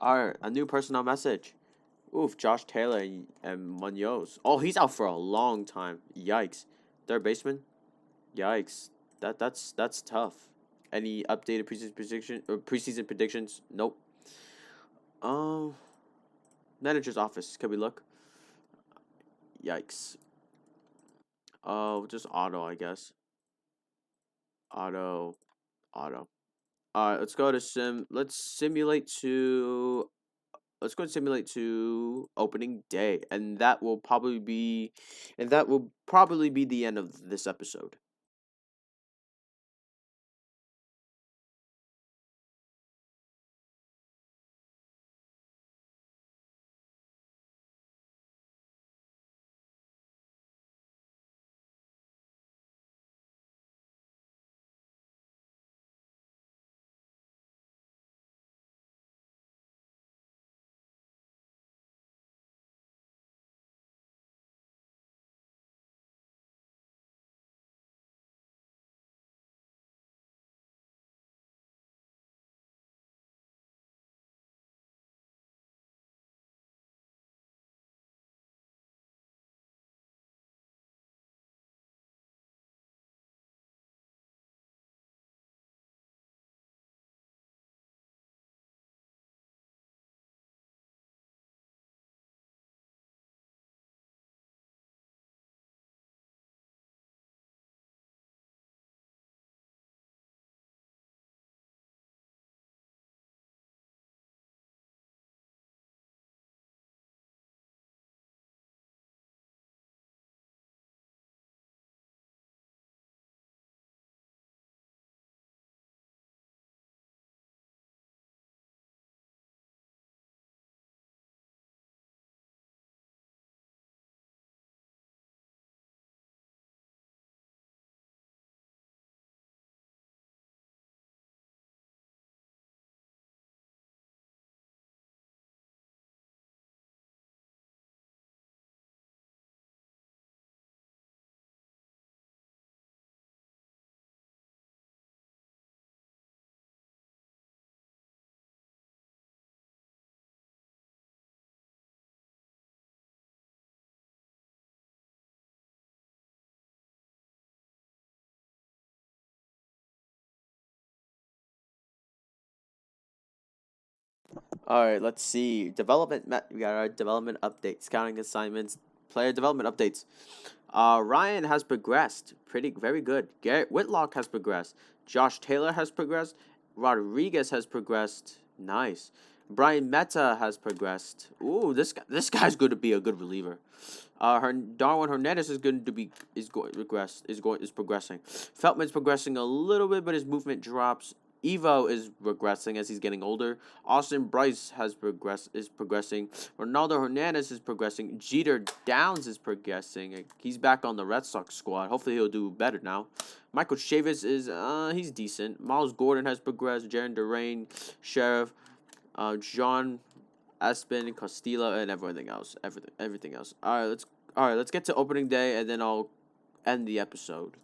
Alright, a new personnel message. Oof, Josh Taylor and Munoz. Oh, he's out for a long time. Yikes. Third baseman? Yikes. That's tough. Any updated preseason predictions? Nope. Um, manager's office. Can we look? Yikes. Oh, just auto, I guess. Auto, auto. Alright, let's go to let's simulate to opening day, and that will probably be the end of this episode. All right, let's see. We got our development updates, scouting assignments, player development updates. Ryan has progressed. Very good. Garrett Whitlock has progressed. Josh Taylor has progressed. Rodriguez has progressed. Nice. Brian Meta has progressed. Ooh, this guy's going to be a good reliever. Darwin Hernandez is going to be is progressing. Feltman's progressing a little bit, but his movement drops. Evo is regressing as he's getting older. Austin Bryce is progressing. Ronaldo Hernandez is progressing. Jeter Downs is progressing. He's back on the Red Sox squad. Hopefully he'll do better now. Michael Chavis is he's decent. Miles Gordon has progressed. Jaron Durain, Sheriff, John Aspen, Castillo, and everything else. Everything else. Let's get to opening day, and then I'll end the episode.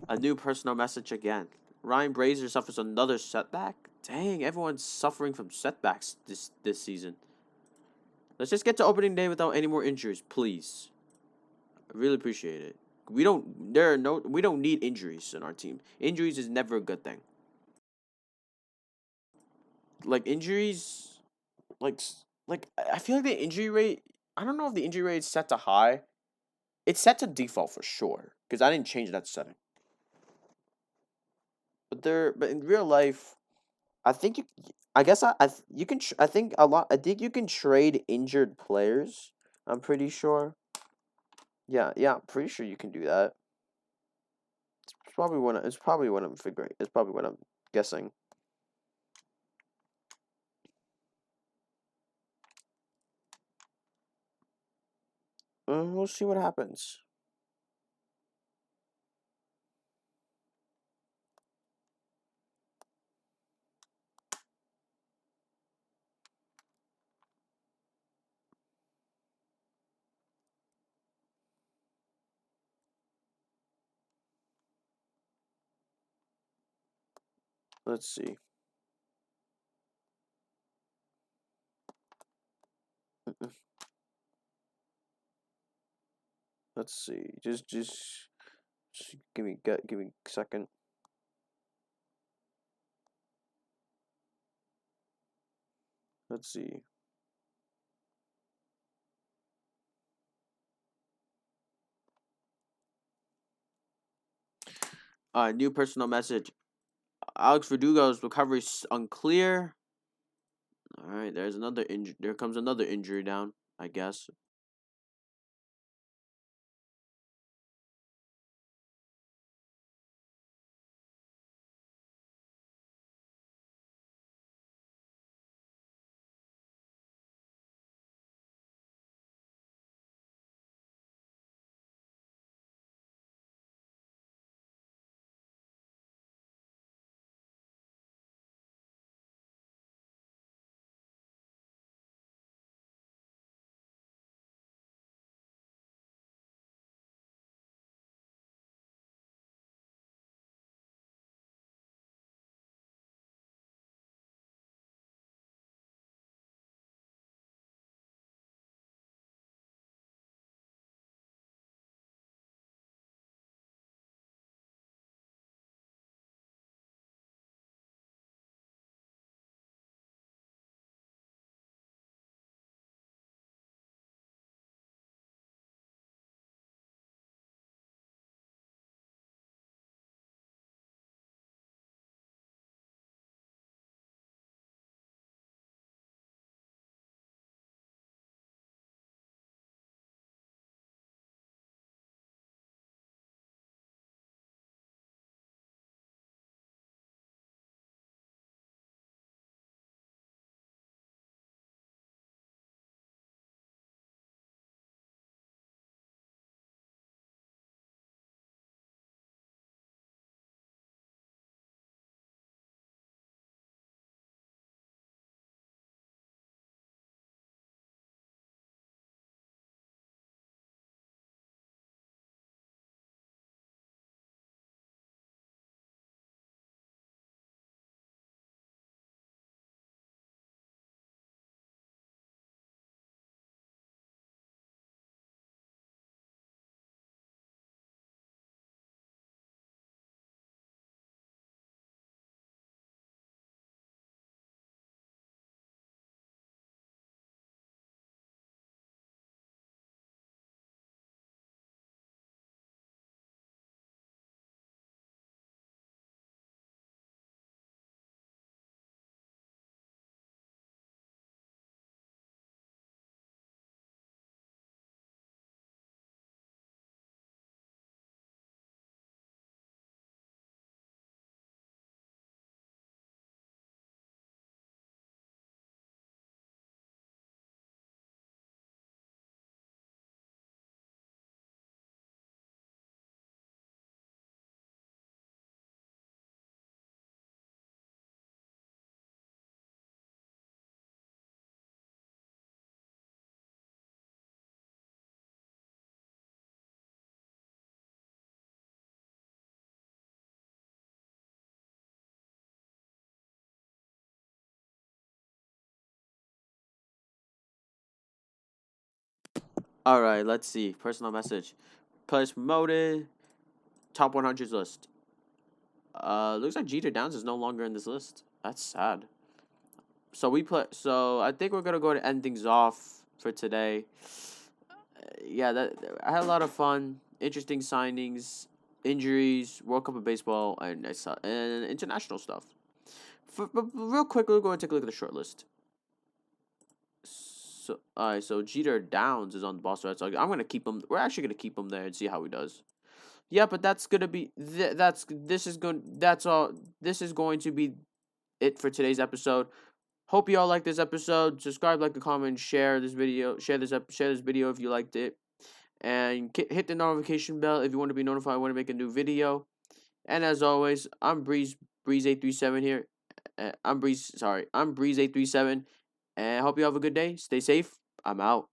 A new personal message again. Ryan Brazier suffers another setback. Dang, everyone's suffering from setbacks this season. Let's just get to opening day without any more injuries, please. I really appreciate it. We don't need injuries in our team. Injuries is never a good thing. Like injuries, like I feel like the injury rate. I don't know if the injury rate is set to high. It's set to default for sure because I didn't change that setting. But in real life, I think you. I guess you can. I think a lot. I think you can trade injured players. I'm pretty sure. Yeah. I'm pretty sure you can do that. It's probably what. It's probably what I'm figuring. It's probably what I'm guessing. We'll see what happens. Let's see. Let's see. Just give me a second. Let's see. New personal message. Alex Verdugo's recovery unclear. All right, there's another injury. There comes another injury down, I guess. All right, let's see. Personal message. Players promoted. Top 100s list. Looks like Jeter Downs is no longer in this list. That's sad. So I think we're gonna go to end things off for today. Yeah, I had a lot of fun, interesting signings, injuries, World Cup of baseball, and international stuff. But real quick, we're going to take a look at the short list. So, alright, so Jeter Downs is on the Boston Red Sox. I'm gonna keep him. We're actually gonna keep him there and see how he does. Yeah, but that's gonna be that's all. This is going to be it for today's episode. Hope you all like this episode. Subscribe, like, and comment, share this video. Share this video if you liked it, and hit the notification bell if you want to be notified when I make a new video. And as always, I'm Breeze837 here. I'm Breeze837, and I hope you have a good day. Stay safe. I'm out.